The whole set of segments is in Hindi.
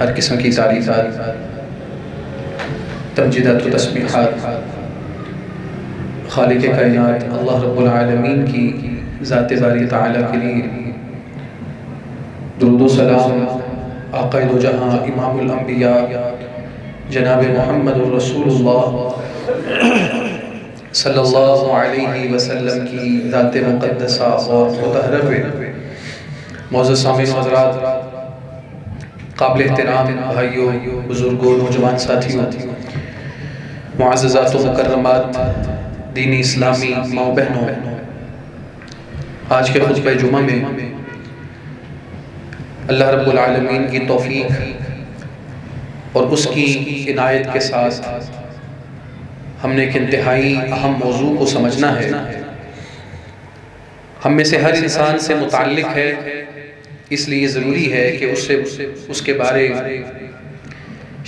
हर किस्म की तारीफ़ात, तमजीदात व तस्बीहात खालिक़ कायनात अल्लाह रब्बुल आलमीन की ज़ात बारी ताला के लिए दुरूद व सलाम आक़ाए दो जहां इमामुल अंबिया जनाब मुहम्मदुर रसूलुल्लाह सल्लल्लाहु अलैहि वसल्लम की ज़ात मुक़द्दसा और मुतहर्रफ़ पे मौजूद सामीन हज़रात, काबिल एहतराम भाइयों, बुज़ुर्गों, नौजवान साथियों, मुअज़्ज़ज़ात व मुकर्रमात, दीनी इस्लामी माओ बहनों, आज के खुतबे जुमा में अल्लाह रब्बुल आलमीन की तौफ़ीक़ और उसकी इनायत के साथ हमने एक इंतहाई अहम मौजू को समझना है। हम में से हर इंसान से मुताल्लिक़ है, इसलिए ज़रूरी है कि उसके बारे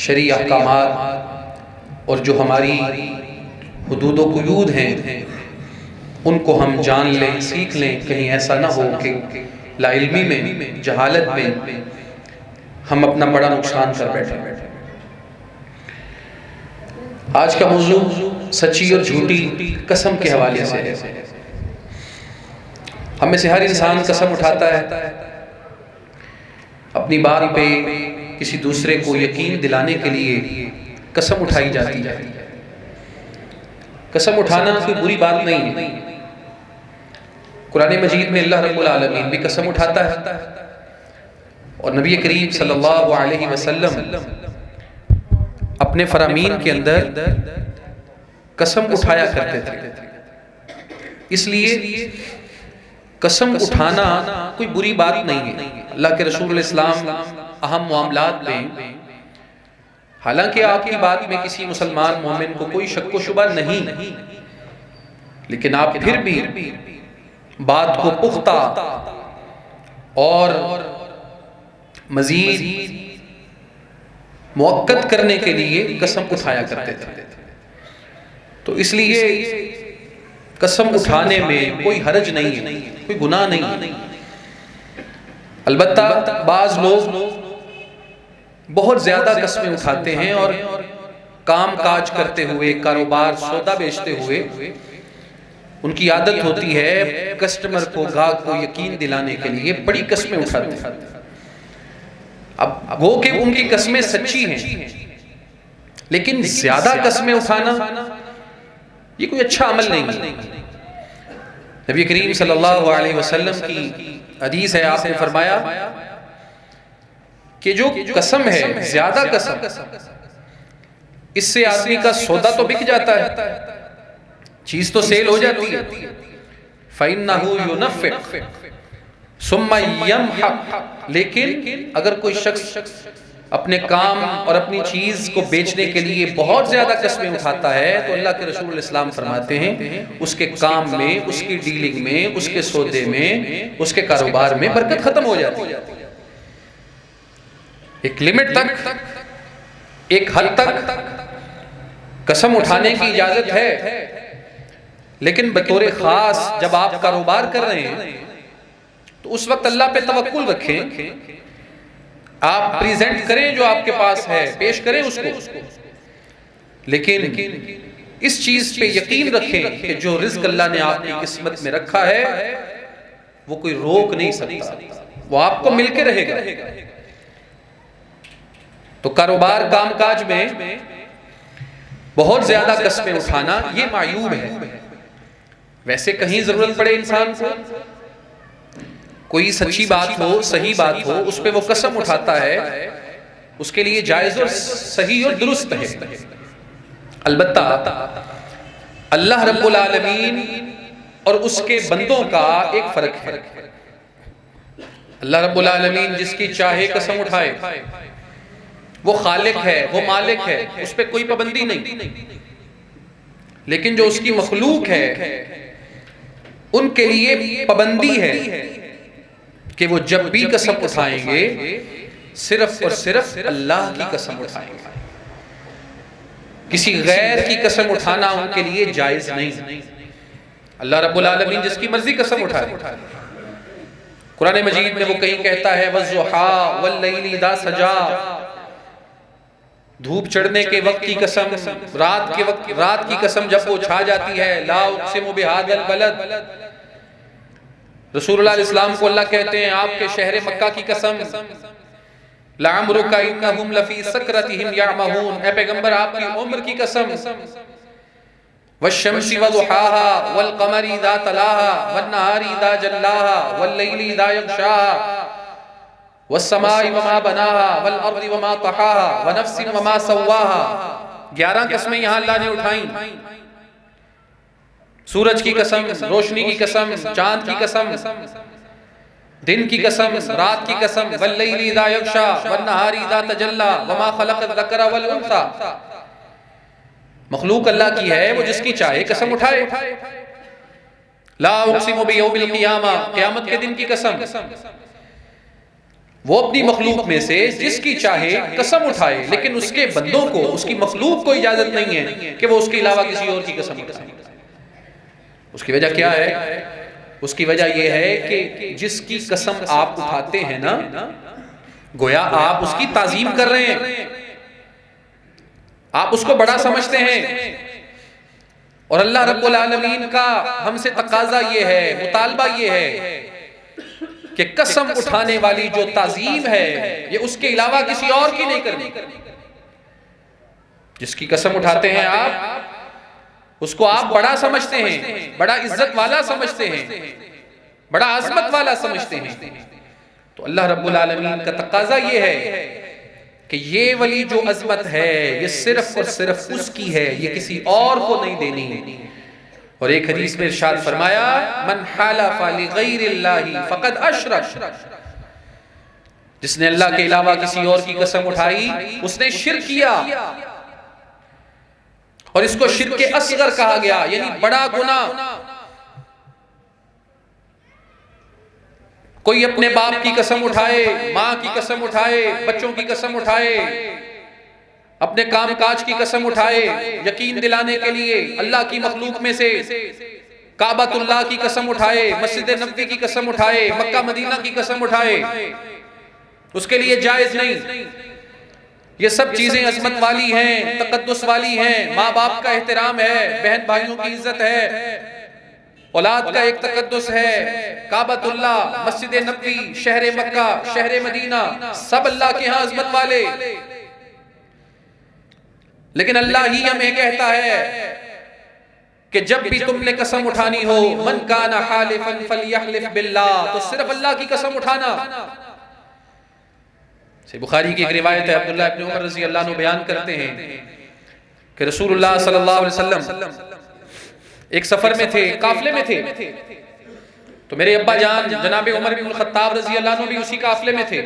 शरई अहकामात और जो हमारी हुदूद व क़ुयूद हैं उनको हम जान लें, सीख लें। कहीं ऐसा ना हो कि लाइल्मी में, जहालत में हम अपना बड़ा नुकसान कर बैठे। आज का मौजू सच्ची और झूठी कसम के हवाले से है। हम में से हर इंसान कसम उठाता है, अपनी बात पे किसी दूसरे को यकीन दिलाने के लिए कसम उठाई जाती है। कसम उठाना कोई बुरी बात नहीं है। कुरान मजीद में अल्लाह रब्बुल आलमीन भी कसम उठाता है और नबी करीम सल्लल्लाहु अलैहि वसल्लम अपने फरामीन के अंदर कसम उठाया करते थे। इसलिए कसम उठाना कोई बुरी बात नहीं है। अल्लाह के रसूल इस्लाम अहम मामलात में, हालांकि आपकी बात में किसी मुसलमान मोमिन को कोई शक व शुबा नहीं, लेकिन आप फिर भी बात को पुख्ता और मजीद मुअक्कद करने के लिए कसम उठाया करते थे। तो इसलिए कसम उठाने में कोई हरज नहीं है, कोई गुनाह नहीं है। अलबत्ता बाज लोग बहुत ज्यादा कस्में उठाते हैं और काम काज करते हुए, कारोबार सौदा बेचते हुए उनकी आदत होती है कस्टमर को, ग्राहक को यकीन दिलाने के लिए बड़ी कस्में उठाते हैं। अब वो कि उनकी कस्में सच्ची हैं, लेकिन ज्यादा कस्में उठाना ये कोई अच्छा अमल नहीं है। नबी करीम सल्लल्लाहु अलैहि वसल्लम की हदीस है, आपने फरमाया कि जो कसम है, ज्यादा कसम, इससे आदमी का सौदा तो बिक जाता है, चीज तो सेल हो जाती है। फ़इन्नहु युनफ़िक़ सुम्मा यमहक़, लेकिन अगर कोई शख्स अपने काम और अपनी चीज को बेचने के लिए बहुत ज्यादा कस्में उठाता है, तो अल्लाह के रसूल इस्लाम फरमाते हैं उसके काम में, उसकी डीलिंग में, उसके सौदे में, उसके कारोबार में बरकत खत्म हो जाती है। एक लिमिट तक, एक हद तक कसम उठाने की इजाजत है, लेकिन बतौर खास जब आप कारोबार कर रहे हैं तो उस वक्त अल्लाह पे तवक्कुल रखें। आप प्रेजेंट करें जो आपके पास है, पेश करें उसको, लेकिन इस चीज पे यकीन रखें कि जो रिज़्क अल्लाह ने आपकी किस्मत में रखा है वो कोई रोक नहीं सकता, वो आपको मिलके रहेगा। तो कारोबार कामकाज में बहुत ज्यादा कस्में उठाना ये मायूब है। वैसे कहीं जरूरत पड़े इंसान को, कोई सच्ची बात हो, सही बात हो, उस पे वो कसम उठाता है, उसके लिए जायज और सही और दुरुस्त है। अलबत्ता अल्लाह रब्बुल आलमीन और उसके बंदों का एक फर्क है। अल्लाह रब्बुल आलमीन जिसकी चाहे कसम उठाए, वो खालिक है, वो मालिक है, उस पे कोई पाबंदी नहीं। लेकिन जो उसकी मखलूक है उनके लिए पाबंदी है कि वो जब भी कसम उठाएंगे सिर्फ और सिर्फ अल्लाह की कसम उठाएंगे। किसी गैर की कसम उठाना उनके लिए जायज नहीं। अल्लाह रब्बुल आलमीन जिसकी मर्जी कसम उठाए। कुरान मजीद में वो कहीं कहता है वज़्ज़ुहा वल्लैलि इज़ा सजा, धूप चढ़ने के वक्त की कसम, रात के वक्त, रात की कसम जब वो छा जाती है, ला उक़सिमु बिहाज़ल बलद। रसूलुल्लाह इस्लाम को अल्लाह कहते हैं आपके शहर मक्का की कसम, लअम्रुका इन्नहुम लफी सकरतिहिम यअमहून, ए पैगंबर आपकी उम्र की कसम, वश्शम्सि वदुहाहा वलक़मरि इज़ा तलाहा वन्नहारि इज़ा जल्लाहा वल्लैलि इज़ा यग़शाहा वस्समाइ वमा बनाहा वलअर्दि वमा तहाहा वनफ्सिन वमा सव्वाहा। 11 कस्में यहाँ अल्लाह ने उठाई। सूरज की कसम, रोशनी की कसम, चांद की कसम, दिन की कसम, रात की कसम, वल्लैलि इज़ा यग़शा वन्नहारि इज़ा तजल्ला वमा खलक़ ज़करा वल उन्सा। मखलूक अल्लाह की है, वो जिसकी चाहे कसम उठाए। ला उक़सिमु बियौमिल क़ियामा, क़यामत के दिन की कसम, वो अपनी मखलूक में से जिसकी चाहे कसम उठाए, लेकिन उसके बंदों को, उसकी मखलूक को इजाजत नहीं है कि वो उसके अलावा किसी और की कसम उठाए। उसकी वजह क्या है? उसकी वजह यह है कि जिसकी कसम आप उठाते हैं ना, गोया आप उसकी ताजीम कर रहे हैं। आप उसको बड़ा समझते हैं। और अल्लाह रब्बुल आलमीन का हमसे तकाजा ये है, मुतालबा ये है कि कसम उठाने वाली जो ताजीम है ये उसके अलावा किसी और की नहीं करनी। जिसकी कसम उठाते हैं आप, उसको आप बड़ा समझते हैं, बड़ा इज्जत वाला समझते हैं, बड़ा आजमत वाला समझते हैं। तो अल्लाह रब्बुल आलमीन का तकाजा ये है कि ये वाली जो अजमत है ये सिर्फ और सिर्फ उसकी है, ये किसी और को नहीं देनी। और एक हदीस में इरशाद फरमाया, मन हलफ़ लिग़ैरिल्लाहि फ़क़द अशरक, जिसने अल्लाह के अलावा किसी और की कसम उठाई उसने शिर्क किया। और इसको शिर्क असगर कहा गया, यानी बड़ा गुनाह। कोई अपने बाप की कसम उठाए, माँ की कसम उठाए, बच्चों की कसम उठाए, अपने काम काज की कसम उठाए, यकीन दिलाने के लिए अल्लाह की मखलूक में से काबतुल्लाह की कसम उठाए, मस्जिद नबवी की कसम उठाए, मक्का मदीना की कसम उठाए, उसके लिए जायज नहीं। ये सब चीजें अजमत वाली हैं, तकद्दुस वाली हैं। माँ बाप का एहतराम है, बहन भाइयों की इज्जत है, औलाद का एक तकद्दुस है, काबतुल्लाह, मस्जिद नबवी, शहर मक्का, शहर मदीना, सब अल्लाह के यहाँ अजमत वाले। लेकिन अल्लाह ही हमें कहता है कि जब भी तुमने कसम उठानी हो, मन काना हालिफन फलयहलिफ बिल्लाह, तो सिर्फ अल्लाह की कसम उठाना। बुखारी की एक रिवायत है, अब्दुल्लाह इब्न उमर रज़ी अल्लाह अन्हु बयान करते हैं कि रसूलुल्लाह सल्लल्लाहु अलैहि वसल्लम एक सफर में थे, काफिले में थे। तो मेरे अब्बा जान जनाब उमर बिन खत्ताब रज़ी अल्लाह अन्हु भी उसी काफिले में थे,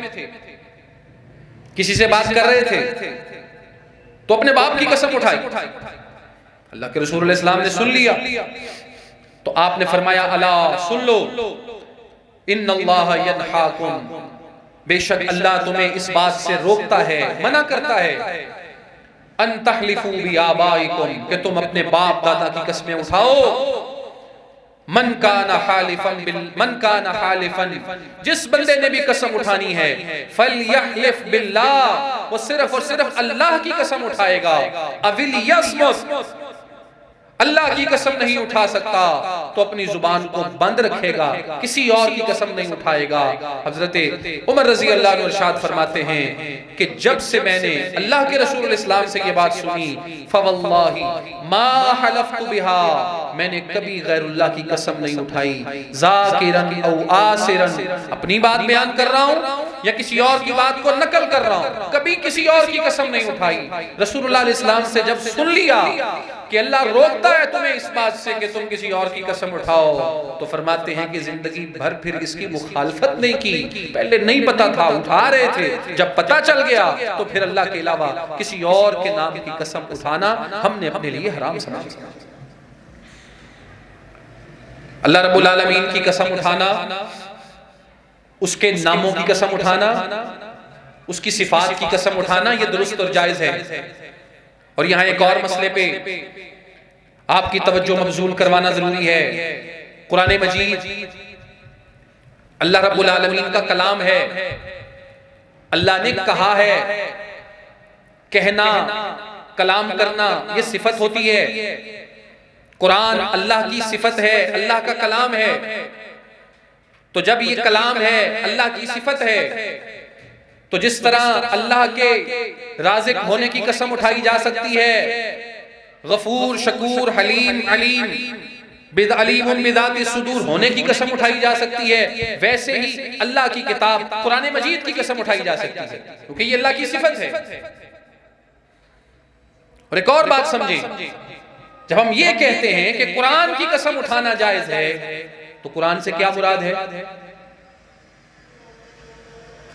किसी से बात कर रहे थे तो अपने बाप की कसम उठाई। अल्लाह के रसूल इस्लाम ने सुन लिया तो आपने फरमाया, अला सुन लो, इन्नल्लाह यनहाकुम, बेशक अल्लाह तुम्हें इस बात से रोकता है, मना करता है, अन तहलिफू बि आबाइकुम, कि तुम अपने बाप दादा की कसमें उठाओ। मन काना हालिफन, जिस बंदे ने भी कसम उठानी है, फलयहलिफ बिल्लाह, वो सिर्फ और सिर्फ अल्लाह की कसम उठाएगा। अविल यस्मुत, अल्लाह की कसम नहीं उठा सकता तो अपनी जुबान को बंद रखेगा, किसी और की कसम नहीं उठाएगा। हजरत उमर रजी अल्लाह अन्हु इरशाद फरमाते हैं कि जब से मैंने अल्लाह के रसूल इस्लाम से ये बात सुनी, फवल्लाहि मा हलफ्तु बिहा, मैंने कभी गैरुल्लाह की कसम नहीं उठाई। ज़ाकिरन औ आसिरन, अपनी बात बयान कर रहा हूँ या किसी और की बात को नकल कर रहा हूँ, कभी किसी और की कसम नहीं उठाई। रसूलुल्लाह इस्लाम से जब सुन लिया कि अल्लाह रोकता है तुम्हें इस बात से कि तुम किसी और की कसम उठाओ, तो फरमाते हैं कि जिंदगी भर फिर इसकी मुखालफत नहीं की। पहले नहीं पता था, उठा रहे थे, जब पता चल गया तो फिर अल्लाह के अलावा किसी और के नाम की कसम उठाना हमने अपने लिए हराम समझा। अल्लाह रब्बुल आलमीन की कसम उठाना, उसके नामों की कसम उठाना, उसकी सिफात की कसम उठाना, यह दुरुस्त और जायज है। और यहाँ एक और मसले पे आपकी तवज्जो मबजूल करवाना जरूरी है। कुरान मजीद अल्लाह रब्बुल आलमीन का कलाम है, अल्लाह ने कहा है, कहना, कलाम करना ये सिफत होती है। कुरान अल्लाह की सिफत है, अल्लाह का कलाम है। तो जब ये कलाम है, अल्लाह की सिफत है, तो जिस तरह अल्लाह के राज़िक होने की कसम उठाई जा सकती है, गफूर, शकूर, हलीम, अलीम, अलीमुम बिज़ाति सुदूर होने की कसम उठाई जा सकती है, वैसे ही अल्लाह की किताब कुरान मजीद की कसम उठाई जा सकती है, क्योंकि ये अल्लाह की सिफत है। और एक और बात समझें, जब हम ये कहते हैं कि कुरान की कसम उठाना जायज है, तो कुरान से क्या मुराद है?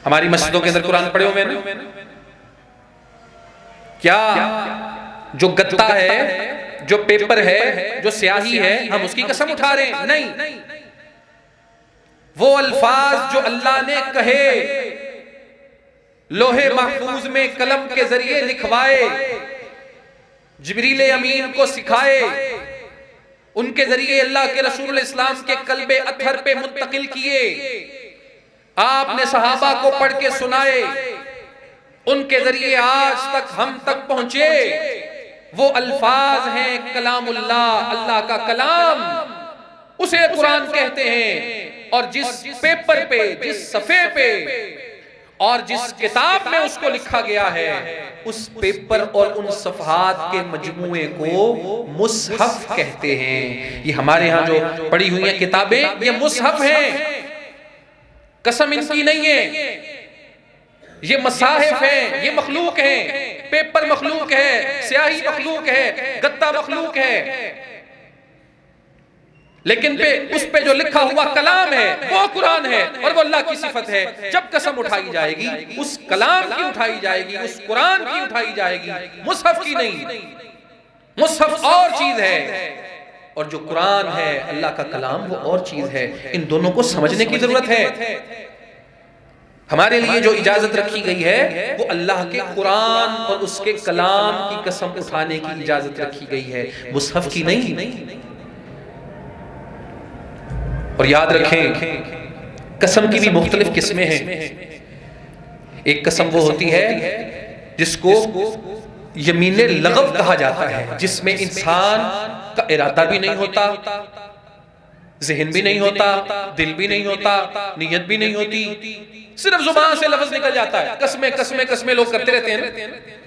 हमारी मस्जिदों के अंदर कुरान पढ़े हुए हैं, क्या जो गत्ता है, जो पेपर है, जो स्याही है, हम उसकी कसम उठा रहे हैं? नहीं, वो अल्फाज जो अल्लाह ने कहे, लोहे महफूज में कलम के जरिए लिखवाए, जिब्रील अमीन को सिखाए, उनके जरिए अल्लाह के रसूल इस्लाम के कल्बे अत्हर पे मुंतकिल किए, आपने सहाबा को पढ़ के सुनाए, उनके जरिए आज तक हम तक पहुंचे। वो अल्फाज हैं कलामुल्लाह, अल्लाह का कलाम, उसे कुरान कहते हैं। और जिस पेपर पे, जिस सफ़े पे और जिस किताब में उसको लिखा गया है, उस पेपर और उन सफ़हात के मजमूए को मुसहफ कहते हैं। ये हमारे यहाँ जो पढ़ी हुई हैं किताबें, ये मुसहफ हैं, कसम इनकी नहीं है। ये मसाहिफ है, ये मखलूक है, पेपर मखलूक है, स्याही मखलूक है, गत्ता मखलूक है, लेकिन उस पे जो लिखा हुआ कलाम है वो कुरान है और वो अल्लाह की सिफत है। जब कसम उठाई जाएगी उस कलाम की उठाई जाएगी, उस कुरान की उठाई जाएगी, मुसहफ की नहीं। मुसहफ और चीज है और जो कुरान है, अल्लाह का कलाम, वो और चीज है। इन दोनों को समझने की जरूरत है। हमारे लिए जो इजाजत रखी गई है वो अल्लाह के कुरान और उसके कलाम की कसम उठाने की इजाजत रखी गई है, मुसहफ की नहीं। और याद रखें, कसम की भी मुख्तलिफ किस्में हैं। एक कसम वो होती है जिसको यमीने लगव कहा जाता है, जिसमें इंसान का इरादा भी नहीं होता, ज़हन भी नहीं होता, दिल भी नहीं होता, नीयत भी नहीं होती, सिर्फ जुबान से लफ्ज निकल जाता है। कसमें कसमें कसमें लोग करते रहते हैं,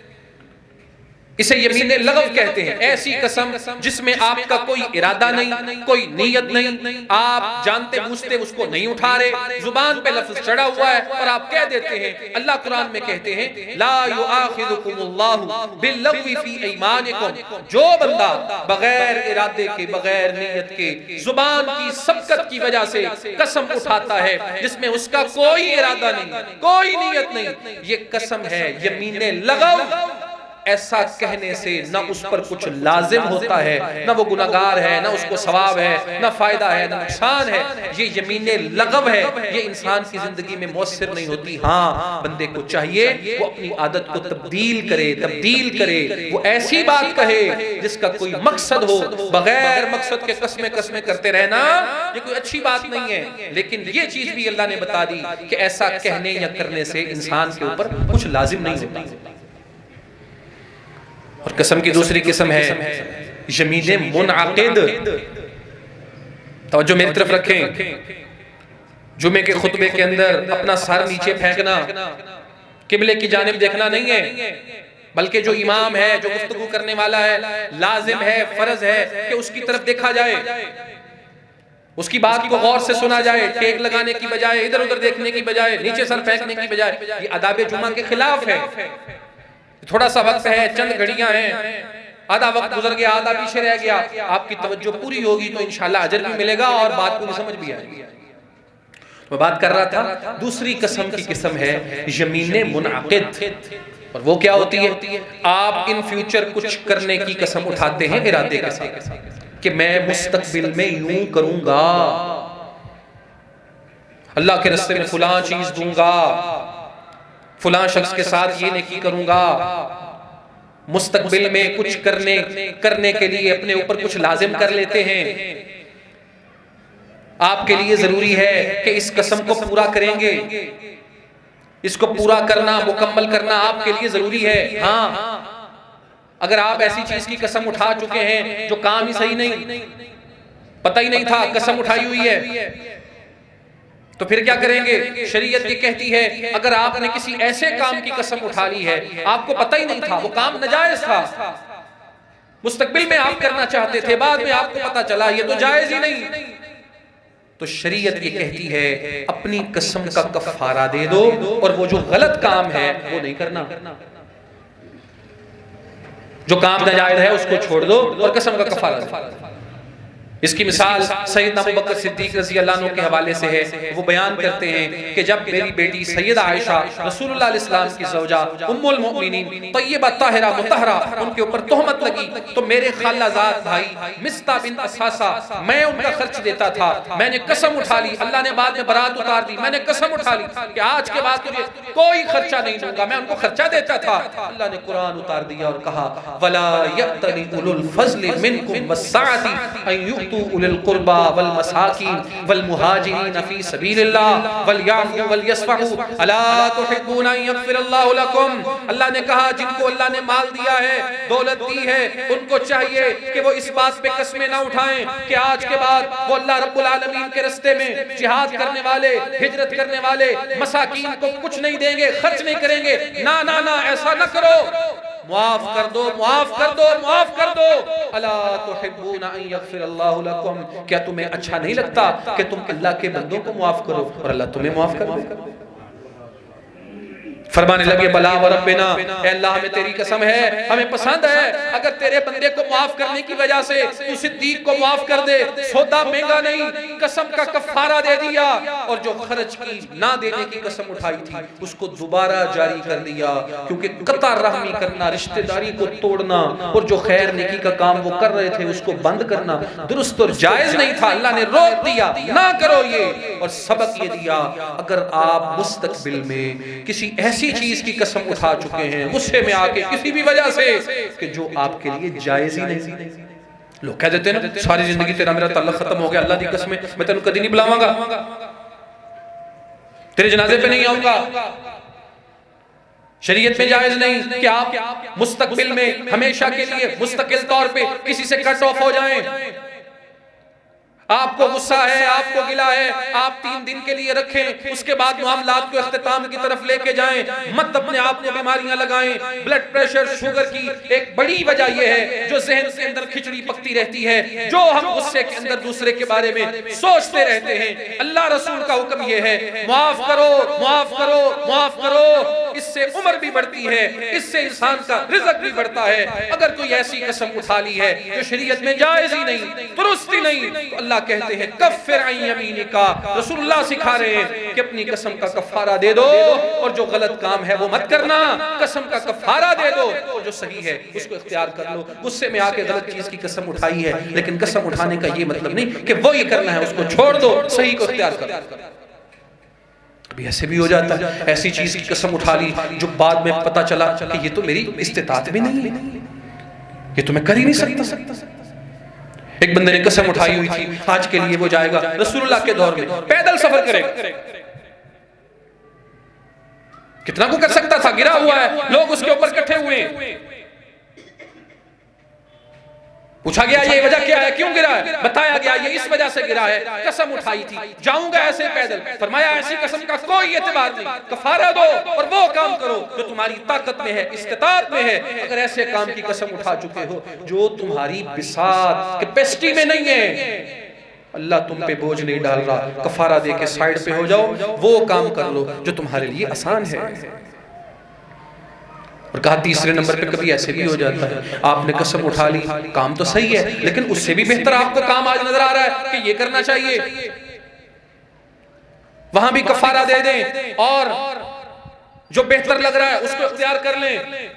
इसे यमीने लगव कहते हैं। ऐसी कसम जिसमें आपका कोई इरादा नहीं, कोई नीयत नहीं, आप जानते बूझते उसको नहीं उठा रहे, जुबान पे लफ्ज चढ़ा हुआ है और आप कह देते हैं। अल्लाह कुरान में कहते हैं, ला युआखिजुकुमुल्लाहु बिल्लग़वी फी ऐमानिकुम, जो बंदा बगैर इरादे के, बगैर नीयत के, जुबान की सबकत की वजह से कसम उठाता है जिसमें उसका कोई इरादा नहीं, कोई नीयत नहीं, ये कसम है यमीने लगव। ऐसा कहने से ना उस पर कुछ लाजिम होता है, ना वो गुनाहगार है, ना उसको सवाब है, ना फायदा है, ना नुकसान है। ये यमीने लगव है, ये इंसान की जिंदगी में मौसर नहीं होती। हाँ, बंदे को चाहिए वो अपनी आदत को तब्दील करे, वो ऐसी बात कहे जिसका कोई मकसद हो। बगैर मकसद के कसमें कसमें करते रहना ये कोई अच्छी बात नहीं है। लेकिन ये चीज भी अल्लाह ने बता दी कि ऐसा कहने या करने से इंसान के ऊपर कुछ लाजिम नहीं होता। और कसम की दूसरी किस्म है यमीने मुनअक़िद। तवज्जो मेरी तरफ रखें। जुमे के खुतबे के अंदर अपना सर नीचे फेंकना, किबले की जानिब देखना नहीं है, बल्कि जो इमाम है, जो गुफ्तगू करने वाला है, लाजिम है, फर्ज है कि उसकी तरफ देखा जाए, उसकी बात को गौर से सुना जाए, टेक लगाने की बजाय, इधर उधर देखने की बजाय, नीचे सर फेंकने की बजाय। ये आदाब जुमा के खिलाफ है। थोड़ा सा वक्त है, चंद घड़ियां हैं, आधा वक्त गुजर गया, आधा पीछे रह गया, आपकी तवज्जो पूरी होगी तो इंशाल्लाह अजर भी मिलेगा और बात को समझ भी आएगी। मैं बात कर रहा था दूसरी कसम की किस्म है यमीने मुनअक़िद। और वो क्या होती है? आप इन फ्यूचर कुछ करने की कसम उठाते हैं इरादे के साथ कि मैं मुस्तकबिल में यूं करूंगा, अल्लाह के रास्ते में फलां चीज दूंगा, फलां शख्स के साथ ये नेकी करूंगा। मुस्तकबिल में कुछ करने के लिए अपने ऊपर कुछ लाजिम कर लेते हैं। आपके लिए जरूरी है कि इस कसम को पूरा करेंगे, इसको पूरा करना, मुकम्मल करना आपके लिए जरूरी है। हाँ, अगर आप ऐसी चीज की कसम उठा चुके हैं जो काम ही सही नहीं, पता ही नहीं था, कसम उठाई हुई है, तो फिर क्या करेंगे? शरीयत ये कहती है अगर आपने किसी ऐसे काम की कसम उठा ली है, आपको पता ही नहीं था, वो काम नाजायज था, मुस्तकबिल में आप करना चाहते थे, बाद में आपको पता चला ये तो जायज ही नहीं, तो शरीयत ये कहती है अपनी कसम का कफारा दे दो और वो जो गलत काम है वो नहीं करना, जो काम नाजायज है उसको छोड़ दो और कसम का कफारा दो। इसकी मिसाल सैयदना अबू बकर सिद्दीक रज़ी अल्लाह अन्हु के हवाले से है। वो बयान करते हैं कि जब मेरी बेटी सैयदा आयशा रसूलुल्लाह अलैहि सल्लम की ज़ौजा उम्मुल मोमिनीन तय्यबा ताहिरा मुतहरा, उनके ऊपर तोहमत लगी, तो मेरे खालाजाद भाई मिस्ता बिन असासा, मैं उनका खर्च देता था। मैंने कसम उठा ली, अल्लाह ने बाद में बरात उतार दी, मैंने कसम उठा ली कि आज के बाद तुझे कोई खर्चा नहीं दूंगा, मैं उनको खर्चा देता था। अल्लाह ने कुरान उतार दिया और कहा वला यअतली उलुल फज़्लि मिनकुम वस्साअति अन युअतू युतू उलिल कुर्बा वल मसाकीन वल मुहाजिरीन फी सबीलिल्लाह वल याफू वल यस्फहू अला तुहिब्बूना अन यगफिरल्लाहु लकुम। अल्लाह ने कहा जिनको अल्लाह ने माल दिया है, दौलत दी है, उनको चाहिए कि वो इस बात पे कस्में ना उठाएं कि आज के बाद वो अल्लाह रब्बुल आलमीन के रास्ते में जिहाद करने वाले, हिजरत करने वाले मसाकीन को कुछ नहीं देंगे, खर्च नहीं करेंगे। ना ना ना, ऐसा ना करो। माफ कर दो, माफ कर दो, माफ कर दो। अला तुहिब्बूना अन यगफिरल्लाहु लकुम। क्या तुम्हें अच्छा नहीं लगता कि तुम अल्लाह के बंदों को माफ करो और अल्लाह तुम्हें माफ कर दे? फरमाने लगे बला व रब्बिना, ऐ अल्लाह हमें तेरी कसम है, हमें पसंद है अगर तेरे बंदे को माफ करने की वजह से तू सिद्दीक को माफ कर दे। सौदा महंगा नहीं, कसम का कफारा दे दिया और जो खर्च की ना देने की कसम उठाई थी उसको दोबारा जारी कर दिया, क्योंकि कता रहमी करना, रिश्तेदारी को तोड़ना और जो खैर नेकी का काम वो कर रहे थे उसको बंद करना दुरुस्त और जायज नहीं था। अल्लाह ने रोक दिया, ना करो ये। और सबक ये दिया, अगर आप मुस्तकबिल में किसी ऐसी चीज की कसम उठा चुके हैं गुस्से में आके किसी भी वजह से कि जो आपके लिए जायज ही नहीं। लोग कह देते हैं ना सारी जिंदगी तेरा मेरा ताल्लुक खत्म हो गया, अल्लाह दी कसम मैं तेनू कभी नहीं बुलावांगा, तेरे जनाजे पे नहीं आऊंगा। शरीयत में जायज नहीं कि आप मुस्तकबिल में हमेशा के लिए मुस्तकिल तौर पे किसी से कट ऑफ हो जाएं। आपको गुस्सा है, आपको गिला है, आप 3 दिन के लिए रखें, उसके बाद मामलात को इख्तिताम की तरफ लेके जाएं। मत अपने आप को बीमारियां लगाएं। ब्लड प्रेशर, शुगर की एक बड़ी वजह यह है जो जहन के अंदर खिचड़ी पकती रहती है, जो हम गुस्से के अंदर दूसरे के बारे में सोचते रहते हैं। अल्लाह रसूल का हुक्म यह है, माफ करो, माफ करो, माफ करो। इससे उम्र भी बढ़ती है, इससे इंसान का रिज़्क भी बढ़ता है। अगर कोई ऐसी कसम उठा ली है जो शरीयत में जायज ही नहीं, दुरुस्त ही नहीं, तो अल्लाह कहते हैं कफ्फिर अन यमीनिका। रसूलुल्लाह सिखा रहे हैं कि अपनी कसम का कफारा दे दो और जो गलत काम है वो मत करना, कसम का कफारा दे दो और जो सही है उसको इख्तियार कर लो। गुस्से में आके गलत चीज की कसम उठाई है, लेकिन कसम उठाने का ये मतलब नहीं कि वो ये करना है, उसको छोड़ दो, सही को इख्तियार कर। कभी ऐसे भी हो जाता है, ऐसी चीज की कसम उठा ली जो बाद में पता चला कि ये तो मेरी इस्तिताअत में नहीं है, ये तो मैं कर ही नहीं सकता। एक बंदे ने कसम उठाई हुई थी आज के लिए वो जाएगा रसूलुल्लाह के दौर में पैदल सफर करेगा। कितना को कर सकता था, गिरा हुआ है, लोग उसके ऊपर इकट्ठे हुए हैं। पूछा गया ये वजह क्या है, क्यों गिरा है? बताया गया ये इस वजह से गिरा है, कसम उठाई थी जाऊंगा ऐसे पैदल। फरमाया ऐसी कसम का कोई एतबार नहीं, कफारा दो और वो काम करो जो तुम्हारी ताकत में है, इस्तिताअत में है। अगर ऐसे काम की कसम उठा चुके हो जो तुम्हारी बिसात कैपेसिटी में नहीं है, अल्लाह तुम पे बोझ नहीं डाल रहा, कफारा दे के साइड पे हो जाओ, वो काम कर लो जो तुम्हारे लिए आसान है। और कहा तीसरे नंबर पे कभी ऐसे भी हो जाता है आपने कसम उठा ली, काम तो सही है लेकिन उससे भी बेहतर आपको काम आज नजर आ रहा है कि ये करना चाहिए, वहां भी कफारा दे दें और जो बेहतर लग रहा है उसको इख्तियार कर लें।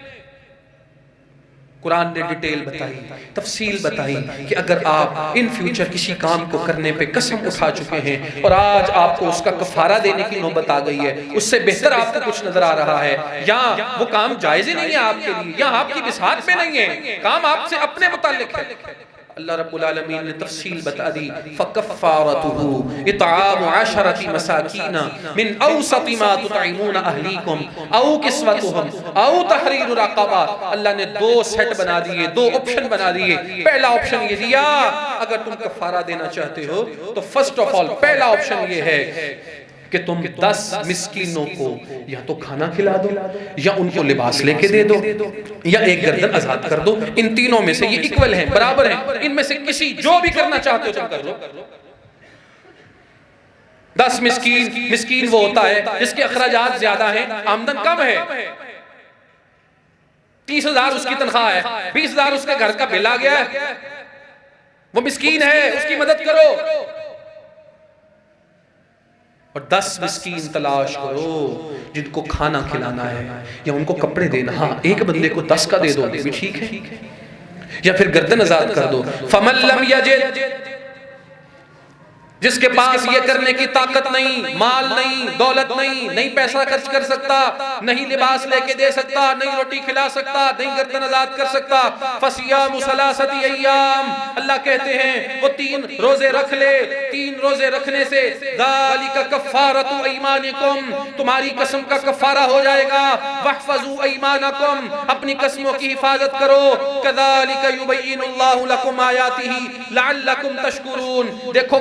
कुरान ने डिटेल बताई, तफसील बताई कि अगर आप इन फ्यूचर किसी काम को करने पे कसम उठा चुके हैं और आज आपको उसका कफारा देने की नौबत आ गई है, उससे बेहतर आपको कुछ नजर आ रहा है, या वो काम जायज ही नहीं है आपके लिए, या आपकी बिसात पे नहीं है, काम आपसे अपने मुताल्लिक है, अल्लाह रब्बुल आलमीन ने तफसील बता दी। फकफ़ारतुहु इतआमु 10 मसाकीना मिन औसति मा तुतइमूना अहलीकुम औ किस्वतुहुम औ तहरीरु रक़बा। अल्लाह ने 2 सेट बना दिए, 2 ऑप्शन बना दिए। पहला ऑप्शन ये दिया अगर तुम कफारा देना चाहते हो तो फर्स्ट ऑफ ऑल पहला ऑप्शन ये है कि तुम 10 मिस्कीनों को या तो खाना खिला दो, या उनको लिबास लेके दे दो, या एक गर्दन आजाद कर दो। इन तीनों में से ये इक्वल हैं, बराबर हैं, इनमें से किसी जो भी करना चाहते हो तुम कर लो। 10 मिस्कीन वो होता है जिसके अखराजात ज्यादा हैं, आमदन कम है, 30,000 उसकी तनख्वाह है, 20,000 उसके घर का बिल आ गया है, वो मिस्कीन है, उसकी मदद करो। और 10 मिस्कीन तलाश करो जिनको खाना खिलाना है या उनको कपड़े देना। हाँ, एक बंदे को 10 का दे दो भी ठीक है, या फिर गर्दन आजाद कर दो। फमन लम यजिद, जिसके पास ये करने की ताकत नहीं, माल नहीं, दौलत नहीं, नहीं पैसा खर्च कर सकता, नहीं लिबास लेके दे सकता, नहीं रोटी खिला सकता, नहीं गर्दन आजाद कर सकता, फसियामु सलासति अय्याम, अल्लाह कहते हैं वो 3 रोजे रख ले। 3 रोजे रखने से ज़ालिका कफ़ारतु अयमानिकुम, तुम्हारी कसम का कफ़ारा हो जाएगा। वहफ़ज़ू अयमानकुम, अपनी कसमों की हिफाजत करो। कज़ालिका युबय्यिनुल्लाहु लकुम आयातिही लअल्लकुम तशकुरून, देखो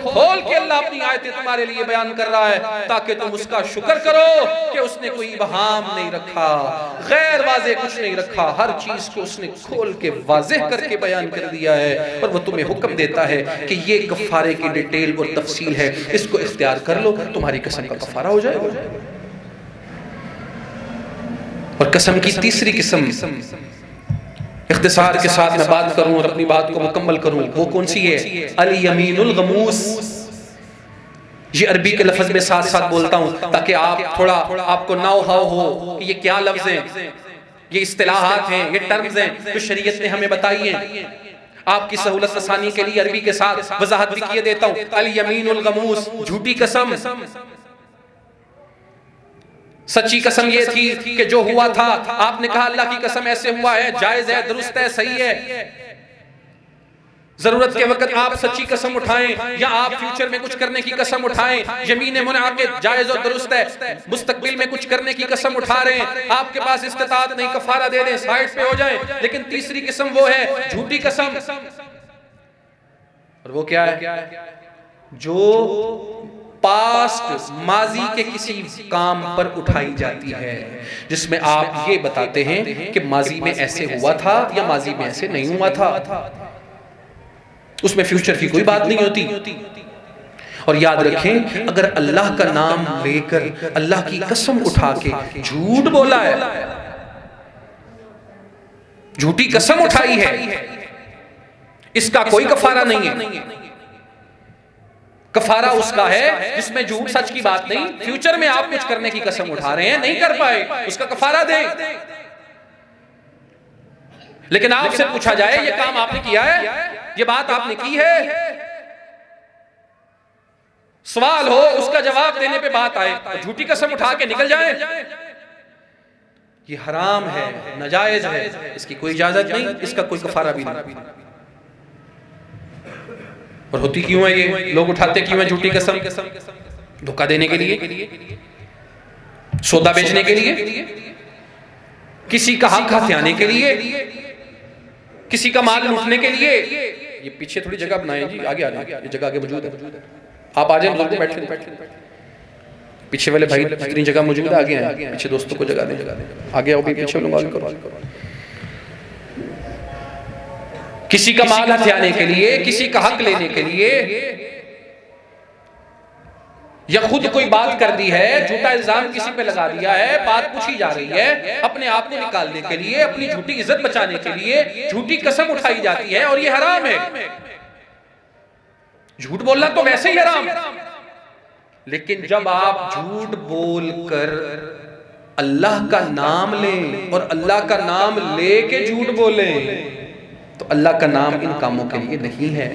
खोल के अल्लाह अपनी आयतें तुम्हारे लिए बयान कर रहा है ताकि तुम उसका शुक्र करो कि उसने कोई इबहाम नहीं रखा, गैर वाज़ेह कुछ नहीं रखा, हर चीज को उसने खोल के वाज़ेह करके बयान कर दिया है। और वो तुम्हें हुक्म देता है कि ये कफ़ारे की डिटेल और तफसील है, इसको इख्तियार कर लो, तुम्हारी कसम का कफ़ारा हो जाएगा। और कसम की तीसरी किस्म, इख्तिसार के साथ मैं बात करूं और अपनी बात को मुकम्मल करूं, वो कौन सी है? अल यमीनुल गमूस। ये अरबी के लफ्ज में साथ साथ बोलता हूं ताकि आप थोड़ा आपको नाउ हाउ हो कि ये क्या लफ्ज हैं, ये इस्तिलाहात हैं, ये टर्म्स हैं जो शरीयत ने हमें बताई हैं। आपकी सहूलत आसानी के लिए अरबी के साथ वजाहत भी किए देता हूं। अल यमीनुल गमूस, झूठी कसम। सच्ची कसम ये थी कि जो हुआ था आपने कहा अल्लाह की कसम ऐसे हुआ है, जायज है, दुरुस्त है, सही है। जरूरत के वक्त आप सच्ची कसम उठाएं या आप फ्यूचर में कुछ करने की कसम उठाएं, यमीन मुनअक़िद जायज और दुरुस्त है। मुस्तकबिल में कुछ करने की कसम उठा रहे हैं, आपके पास इस्तिताअत नहीं, कफारा दे दें, साइड पे हो जाएं। लेकिन तीसरी किस्म वो है झूठी कसम। और वो क्या है? जो पास्ट माजी के किसी काम पर उठाई जाती है, जिसमें आप ये बताते हैं कि माजी में ऐसे हुआ था या माजी में ऐसे नहीं हुआ था, उसमें फ्यूचर की कोई बात नहीं होती। और याद रखें, अगर अल्लाह का नाम लेकर अल्लाह की कसम उठा के झूठ बोला है, झूठी कसम उठाई है, इसका कोई कफारा नहीं है। कफारा उसका है जिसमें झूठ सच की बात नहीं, फ्यूचर में आप कुछ करने की कसम उठा रहे हैं, नहीं कर पाए, उसका कफारा दें। लेकिन आपसे पूछा जाए ये काम आपने किया है, ये बात आपने की है, सवाल हो, उसका जवाब देने पे बात आए, तो झूठी कसम उठा के निकल जाए, ये हराम है, नाजायज है, इसकी कोई इजाजत नहीं, इसका कोई कफारा भी नहीं। और होती क्यों है ये? लोग उठाते क्यों है झूठी कसम? धोखा देने के लिए, सौदा बेचने के लिए, किसी का हक हथियाने के लिए, किसी का माल लूटने के लिए। ये पीछे थोड़ी जगह बनाए जी, आगे आ जाए, ये जगह आगे मौजूद है, आप आ जाए, बैठे पीछे वाले भाई जितनी जगह मौजूद है आगे आए, पीछे दोस्तों को जगह दें, आगे आओ, पीछे लोग। किसी का माल हथियाने के लिए, किसी का हक लेने के लिए, या खुद कोई बात कर दी है, झूठा इल्जाम किसी पे लगा दिया है, बात पूछी जा रही है, अपने आप को निकालने के लिए, अपनी झूठी इज्जत बचाने के लिए झूठी कसम उठाई जाती है, और ये हराम है। झूठ बोलना तो वैसे ही हराम, लेकिन जब आप झूठ बोलकर अल्लाह का नाम लें और अल्लाह का नाम लेके झूठ बोलें, तो अल्लाह का नाम इन कामों के लिए नहीं है।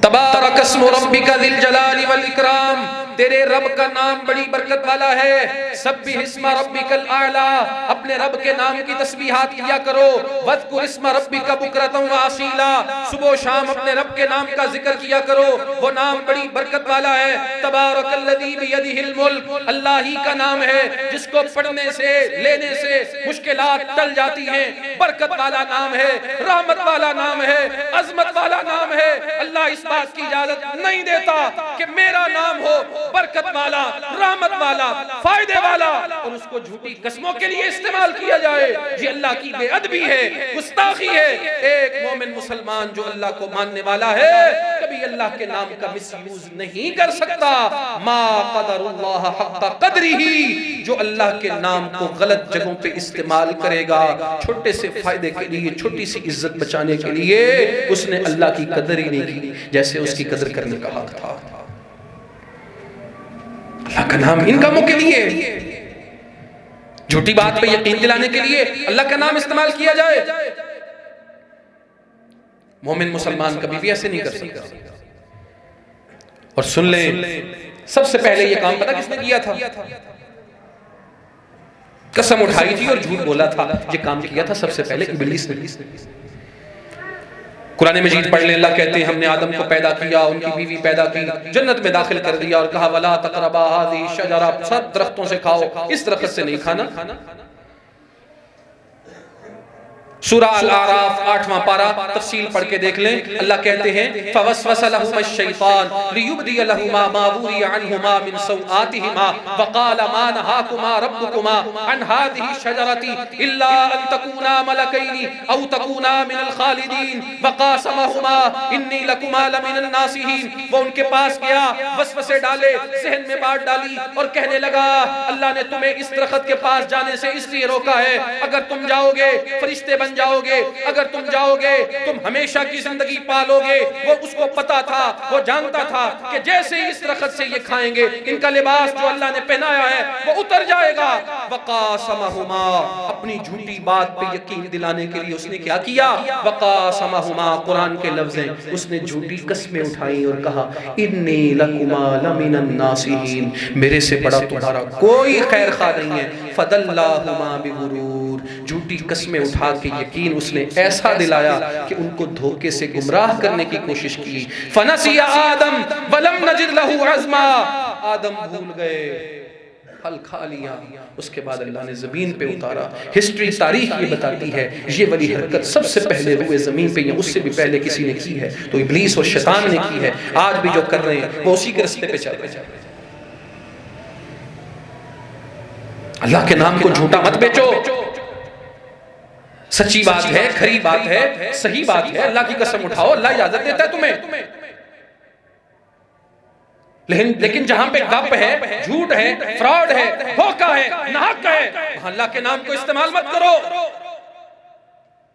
तबारक अस्मु रब्बिका ज़िल जलाली वल इकराम, तेरे रब का नाम बड़ी बरकत वाला है। सब्बिह इस्मा रब्बिकल आला, अपने रब के नाम की तस्बीहात किया करो। वज़कुर इस्मा रब्बिका बुकरतन व असीला, सुबह शाम अपने रब के नाम का जिक्र किया करो, वो नाम बड़ी बरकत वाला है। तबारकल्लज़ी बियदिहिल मुल्क, अल्लाह ही का नाम है जिसको पढ़ने से लेने से मुश्किलात टल जाती हैं। बरकत वाला नाम है, रहमत वाला नाम है, अजमत वाला नाम है। अल्लाह इस बात की इजाजत नहीं देता कि मेरा नाम हो बरकत वाला, रहमत वाला, फायदे वाला, और उसको झूठी कसमों के लिए इस्तेमाल किया जाए। ये अल्लाह की बेअदबी है, गुस्ताखी है। एक मोमिन मुसलमान जो अल्लाह को मानने वाला है कभी अल्लाह के नाम का मिसयूज नहीं कर सकता। मा क़दरुल्लाह हक़्क़ क़द्रिही, जो अल्लाह के नाम को गलत जगहों पे इस्तेमाल करेगा छोटे से फायदे के लिए, छोटी सी इज्जत बचाने के लिए, उसने अल्लाह की कदर ही नहीं की जैसे उसकी कदर करने का हक था। अल्लाह का नाम इन कामों के लिए, झूठी बात पे यकीन दिलाने के लिए अल्लाह का नाम इस्तेमाल किया जाए। मोमिन मुसलमान कभी भी ऐसे नहीं कर सकता। और सुन लें, सबसे पहले ये काम पता किसने किया था? कसम उठाई थी और झूठ बोला था, ये काम किया था सबसे पहले इब्लीस ने। कुरान मजीद पढ़ लें, अल्लाह कहते हैं हमने आदम को पैदा किया, उनकी बीवी पैदा की, जन्नत में दाखिल कर दिया और कहा वला तक़रबा हाज़िही शजरा, सब दरख्तों से खाओ, इस दरख्त से नहीं खाना। सूरा अल-आराफ 8वां पारा तफसील पढ़ के देख लें। अल्लाह कहते हैं फवस्वसा लहुमा शैतान लियुबदी लहुमा मा वुरी अनहुमा मिन सौआतिहिमा वक़ाल मा नहाकुमा रब्बुकुमा अन हाज़िही शजरति इल्ला अन तकूना मलकैनि औ तकूना मिनल खालिदीन वक़ासमहुमा इन्नी लकुमा लमिनन नासिहीन। वो उनके पास गया, वसवसे डाले, ज़हन में बात डाली और कहने लगा अल्लाह ने तुम्हें इस दरख्त के पास जाने से इसलिए रोका है, अगर तुम जाओगे फरिश्ते बन जाओगे, अगर तुम जाओगे तुम हमेशा की जिंदगी पालोगे। वो उसको पता था, वो जानता था कि जैसे ही इस दरख्त से ये खाएंगे इनका लिबास जो अल्लाह ने पहनाया है वो उतर जाएगा। वक़ासमहुमा, अपनी झूठी बात पे यकीन दिलाने के लिए उसने क्या किया? वक़ासमहुमा, कुरान के लफ्ज़ हैं, उसने झूठी कस्में उठाई और कहा इन्नी लकुमा लमिनन नासिहीन, मेरे से बड़ा तुम्हारा कोई खैर खा नहीं है। फदल्लाहुमा बिगुरूर, झूठी कस्में उठा के यकीन उसने ऐसा दिलाया कि उनको धोखे से गुमराह करने की कोशिश की। फनसिया आदम वलम नजिद लहू अज़्मा, आदम भूल गए, फल खा लिया, उसके बाद अल्लाह ने जमीन पे उतारा। हिस्ट्री, तारीख ये बताती है ये वाली हरकत सबसे पहले हुए जमीन पे या उससे भी पहले किसी ने की है तो इब्लीस और शैतान ने की है। आज भी जो कर रहे हैं वो उसी के रास्ते पे चल रहे हैं। अल्लाह के नाम को झूठा मत बेचो, सच्ची बात है, खरी बात है, सही बात है, अल्लाह की कसम उठाओ, अल्लाह इजाजत देता है तुम्हें। लेकिन जहां पे गप है, झूठ है, फ्रॉड है, धोखा है, नाहक है, वहां अल्लाह के नाम को इस्तेमाल मत करो।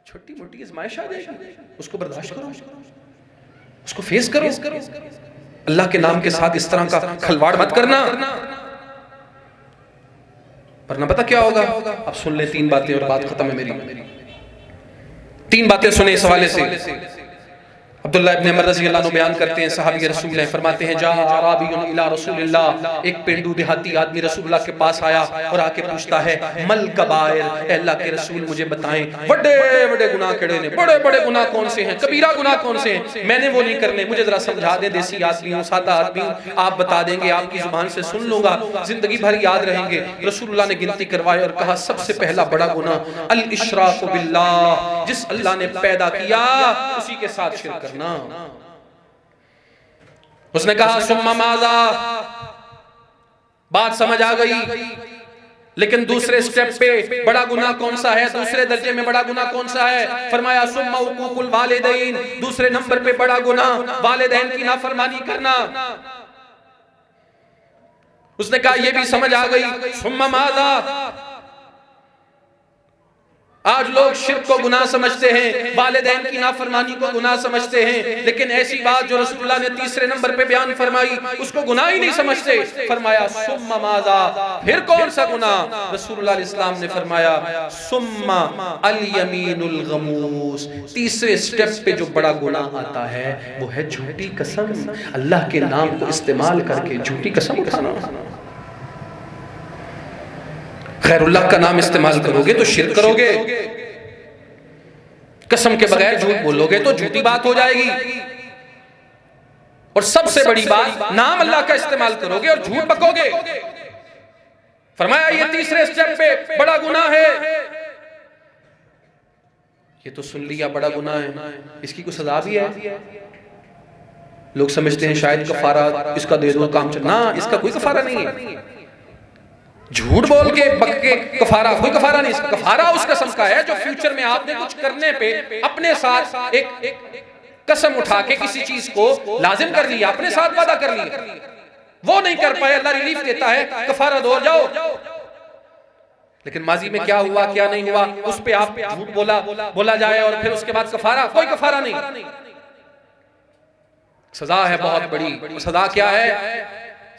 छोटी मोटी आजमाइश आ जाएगी, उसको बर्दाश्त करो, उसको फेस करो। अल्लाह के नाम के साथ इस तरह का खिलवाड़ मत करना, वरना पता क्या होगा। अब सुन ले 3 बातें और बात खत्म है मेरी। 3 बातें सुने इस हवाले से। अब्दुल्लाह इब्न उमर रज़ी अल्लाह अन्हु बयान करते हैं, सहाबी रसूल हैं, फरमाते हैं जा अराबियुन इला रसूलिल्लाह, एक पेंडू देहाती आदमी रसूलुल्लाह के पास आया और आके पूछता है मल कबायर, अल्लाह के रसूल मुझे बताएं बड़े बड़े गुनाह केड़े ने, बड़े बड़े गुनाह कौन से हैं, कबीरा गुनाह कौन से हैं, मैंने वो नहीं करने, मुझे जरा समझा दें, देसी आदमी हूं, सादा आदमी हूं, आप बता देंगे, आपकी जुबान से सुन लूंगा, जिंदगी भर याद रहेंगे। रसूलुल्लाह ने गिनती करवाई और कहा सबसे पहला बड़ा गुनाह अल इशराक बिल्लाह, जिस अल्लाह ने पैदा किया उसी के साथ शिरक करना। उसने कहा सुम्मा माज़ा, बात समझ आ गई, लेकिन दूसरे स्टेप पे बड़ा गुनाह कौन सा है, दूसरे दर्जे में बड़ा गुनाह कौन सा है? फरमाया सुम्मा उकूकुल वालिदैन, दूसरे नंबर पे बड़ा गुनाह वालिदैन की नाफरमानी करना। उसने कहा यह भी समझ आ गई, सुम्मा माज़ा। आज लोग शिर्क को गुनाह समझते हैं, वालिदैन की नाफरमानी को गुनाह समझते हैं, लेकिन ऐसी बात जो रसूलुल्लाह ने तीसरे नंबर पे बयान फरमाई उसको गुनाह ही नहीं समझते। फरमाया सुम्मा माज़ा, फिर कौन सा गुनाह? रसूलुल्लाह इस्लाम ने फरमाया सुम्मा अल यमीनुल गमूस, तीसरे स्टेप पे जो बड़ा गुनाह आता है वो है झूठी कसम, अल्लाह के नाम को इस्तेमाल करके झूठी कसम उठाना। खैरुल्लाह का नाम इस्तेमाल करोगे तो शिर्क करोगे, कसम के बगैर झूठ बोलोगे तो झूठी बात हो जाएगी, और सबसे बड़ी बात नाम अल्लाह का इस्तेमाल करोगे और झूठ बकोगे। फरमाया ये तीसरे स्टेप पे बड़ा गुनाह है। ये तो सुन लिया बड़ा गुनाह है, इसकी कोई सजा भी है? लोग समझते हैं शायद कफारा इसका दे दो काम चल, ना, इसका कोई कफारा नहीं है। झूठ बोल के बक के कफारा, कोई कफारा नहीं। कफारा उस कसम का है जो फ्यूचर में आपने कुछ करने पे अपने साथ एक कसम उठा के किसी चीज को लाजिम कर लिया, अपने साथ वादा कर लिया, वो नहीं कर पाए, अल्लाह रिलीफ देता है, कफारा दो जाओ। लेकिन माजी में क्या हुआ क्या नहीं हुआ उस पे आप झूठ बोला जाए और फिर उसके बाद कफारा, कोई कफारा नहीं। सजा है बहुत बड़ी। सजा क्या है?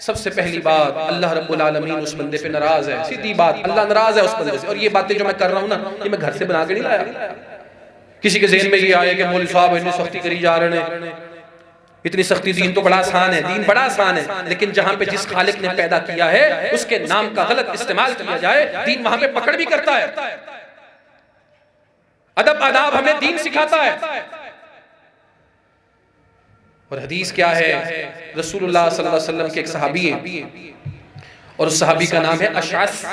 सबसे पहली बात, अल्लाह रब्बुल आलमीन उस बंदे पे नाराज है, सीधी बात, अल्लाह नाराज है उस बंदे से। और ये बातें जो मैं कर रहा हूं ना, ये मैं घर से बना के नहीं लाया, किसी के ज़हन में ये आए कि मौलवी साहब इतनी सख्ती करी जा रहे हैं, इतनी सख्ती, दीन तो बड़ा आसान है, दीन बड़ा आसान है, लेकिन जहां पे जिस खालिक ने पैदा किया है उसके नाम का गलत इस्तेमाल किया जाए, दीन वहां पे पकड़ भी करता है। अदब आदाब हमें दीन सिखाता है। और हदीस क्या है, रसूलुल्लाह सल्लल्लाहु अलैहि वसल्लम के एक सहाबी हैं और उस सहाबी का नाम है अशअस।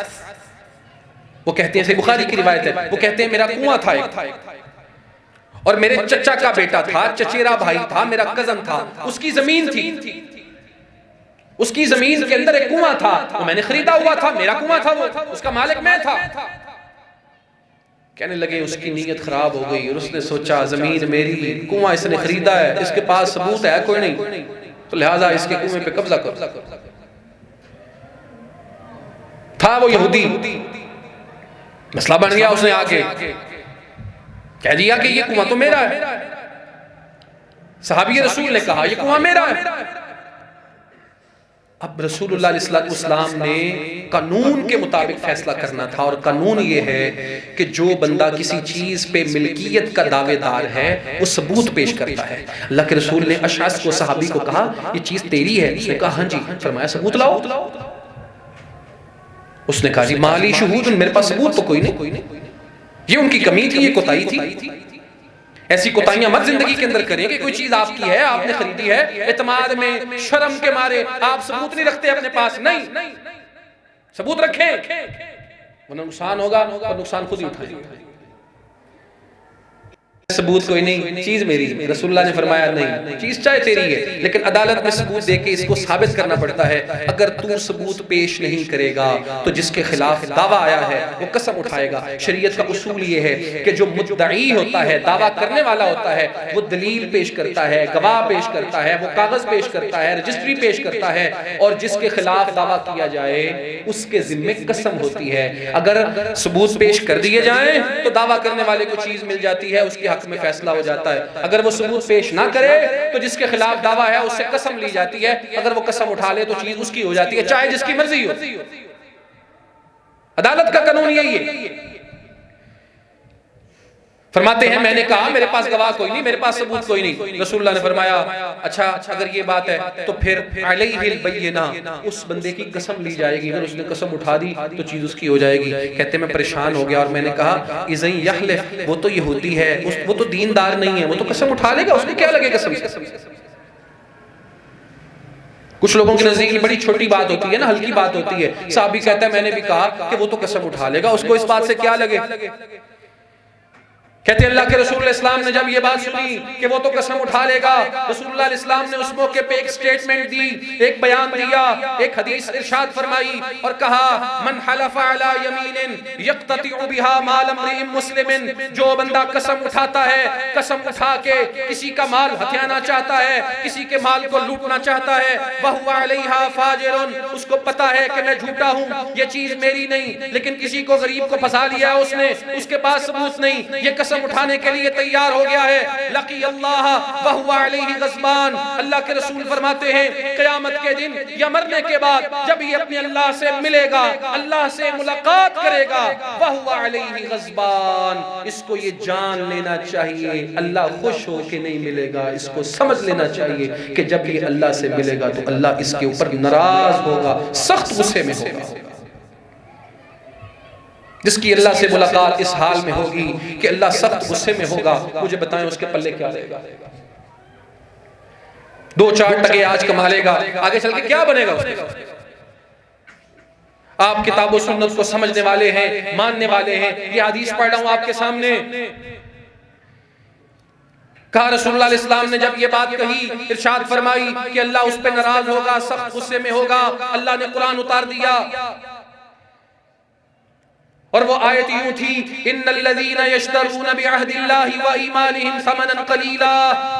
वो कहते हैं, बुखारी की रिवायत है, वो कहते हैं मेरा कुआं था एक, और मेरे चचा का बेटा था, चचेरा भाई था, मेरा कजन था, उसकी जमीन थी, उसकी जमीन के अंदर एक कुआं था, वो मैंने खरीदा हुआ था, मेरा कुआं था, वो उसका मालिक मैं था। कहने लगे उसकी नीयत खराब हो गई और उसने सोचा जमीन मेरी, कुआं इसने खरीदा है, इसके पास सबूत है कोई नहीं, तो लिहाजा इसके कुएं पे कब्जा कर। था वो यहूदी, मसला बन गया, उसने आके कह दिया कि ये कुआं तो मेरा है। सहाबी रसूल ने कहा ये कुआं मेरा है। अब रसूलुल्लाह सल्लल्लाहु अलैहि वसल्लम ने कानून के मुताबिक फैसला करना था, और कानून ये है कि जो बंदा किसी चीज पे मिल्कियत का दावेदार है वो सबूत पेश करता है। अल्लाह के रसूल ने अशअस को, सहाबी को कहा ये चीज तेरी है? उसने कहा हाँ जी। फरमाया सबूत लाओ। उसने कहा जी माली शुहूद, मेरे पास सबूत तो कोई नहीं। ये उनकी कमी थी, ये कोताही थी। ऐसी कोताहियां मत जिंदगी के अंदर करें कि कोई चीज आपकी है, आपने खरीदी है, एतमाद में, शर्म के मारे आप सबूत नहीं रखते अपने पास। नहीं, सबूत रखें, वरना नुकसान होगा और नुकसान खुद ही उठाएंगे। सबूत कोई नहीं, चीज मेरी। रसूलुल्लाह ने फरमाया नहीं, चीज चाहे तेरी है, लेकिन अदालत में सबूत देके इसको साबित करना पड़ता है। अगर तू सबूत पेश नहीं करेगा तो जिसके खिलाफ दावा आया है वो कसम उठाएगा। शरीयत का उसूल ये है कि जो मुद्दई होता है, दावा करने वाला होता है, वो दलील पेश करता है, गवाह पेश करता है, वो कागज पेश करता है, रजिस्ट्री पेश करता है, और जिसके खिलाफ दावा किया जाए उसके जिम्मे कसम होती है। अगर सबूत पेश कर दिए जाए तो दावा करने वाले को चीज मिल जाती है, उसके हक में फैसला हो जाता है। अगर वो सबूत पेश ना करे तो जिसके खिलाफ दावा है उससे कसम ली जाती है। अगर वो कसम उठा ले तो चीज उसकी हो जाती है, चाहे जिसकी मर्जी हो। अदालत का कानून यही है। फरमाते हैं मैंने कहा मेरे पास गवाह कोई नहीं, मेरे पास सबूत कोई नहीं। रसूलुल्लाह ने फरमाया अच्छा अगर ये बात है तो फिर अलैहिल बय्यिना, उस बंदे की कसम ली जाएगी। अगर उसने कसम उठा दी तो चीज उसकी हो जाएगी। कहते मैं परेशान हो गया और मैंने कहा इज़न यहलिफ, वो तो यहूदी है, वो तो दीनदार नहीं है, वो तो कसम उठा लेगा, उसको क्या लगे कसम। कुछ लोगों के नजदीक बड़ी छोटी बात होती है ना, हल्की बात होती है। साहबी कहता है मैंने भी कहा कि वो तो कसम उठा लेगा, उसको इस बात से क्या लगे। कहते अल्लाह के रसूल इस्लाम ने जब ये बात सुनी कि वो तो कसम उठा लेगा, रसूलुल्लाह इस्लाम ने उस मौके पे एक स्टेटमेंट दी, एक बयान दिया, एक हदीस इरशाद फरमाई और कहा मन हलफा अला यमीनिन यक्ततिउ बिहा माल इम्रिइन मुस्लिमिन, जो बंदा कसम उठाता है, कसम उठा के किसी का माल हथियाना चाहता है, किसी के माल को लूटना चाहता है, वहुवा अलैहा फाजिरुन, उसको पता है कि मैं झूठा हूं, ये चीज मेरी नहीं, लेकिन किसी को गरीब को फंसा लिया उसने, उसके पास सबूत नहीं, ये कसम उठाने के लिए तैयार हो गया है। लकी अल्लाह व हुवा अलैहि गज़बान, अल्लाह के रसूल फरमाते हैं क़यामत के दिन या मरने के बाद जब ये अपने अल्लाह से मिलेगा, अल्लाह से मुलाकात करेगा, व हुवा अलैहि गज़बान, इसको ये जान लेना चाहिए अल्लाह खुश हो के नहीं मिलेगा। इसको समझ लेना चाहिए कि जब ये अल्लाह से मिलेगा तो अल्लाह इसके ऊपर नाराज होगा, सख्त गुस्से में होगा। जिसकी अल्लाह से मुलाकात इस हाल में होगी कि अल्लाह सख्त गुस्से में होगा, मुझे बताएं उसके पल्ले क्या रहेगा। 2-4 टके आज कमा लेगा, आगे चल के क्या बनेगा उसके। आप किताब और सुन्नत को समझने वाले हैं, मानने वाले हैं। ये हदीस पढ़ रहा हूं आपके सामने। कहा रसूलुल्लाह इस्लाम ने जब ये बात कही, इरशाद फरमाई कि अल्लाह उस पे नाराज होगा, सख्त गुस्से में होगा। अल्लाह ने कुरान उतार दिया और वो आयत यूं थी इन्नल्लज़ीना यश्तरूना बिअहदिल्लाहि व ईमानिहिम समनन कलीला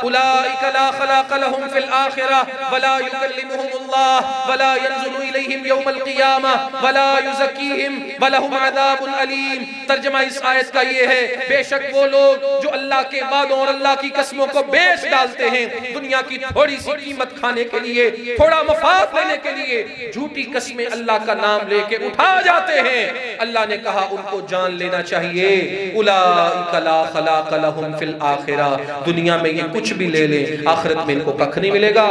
उलाइका ला खलाक़ लहुम फिल आखिरह वला युकल्लिमुहुमुल्लाह वला यंज़ुरु इलैहिम यौमल क़ियामह वला युज़क्कीहिम वलहुम अज़ाबुन अलीम। तर्जुमा इस आयत का ये है, बेशक वो लोग जो अल्लाह के वादों और अल्लाह की कसमों को बेच डालते हैं, दुनिया की थोड़ी सी कीमत खाने के लिए, थोड़ा मफाद लेने के लिए झूठी कसमें अल्लाह का नाम लेके उठा जाते हैं। अल्लाह ने कहा कहा उनको जान लेना चाहिए, उलाइका ला खलाक लहुम फिल आखिरा, दुनिया में ये कुछ भी ले लें, आखिरत में इनको कख नहीं मिलेगा।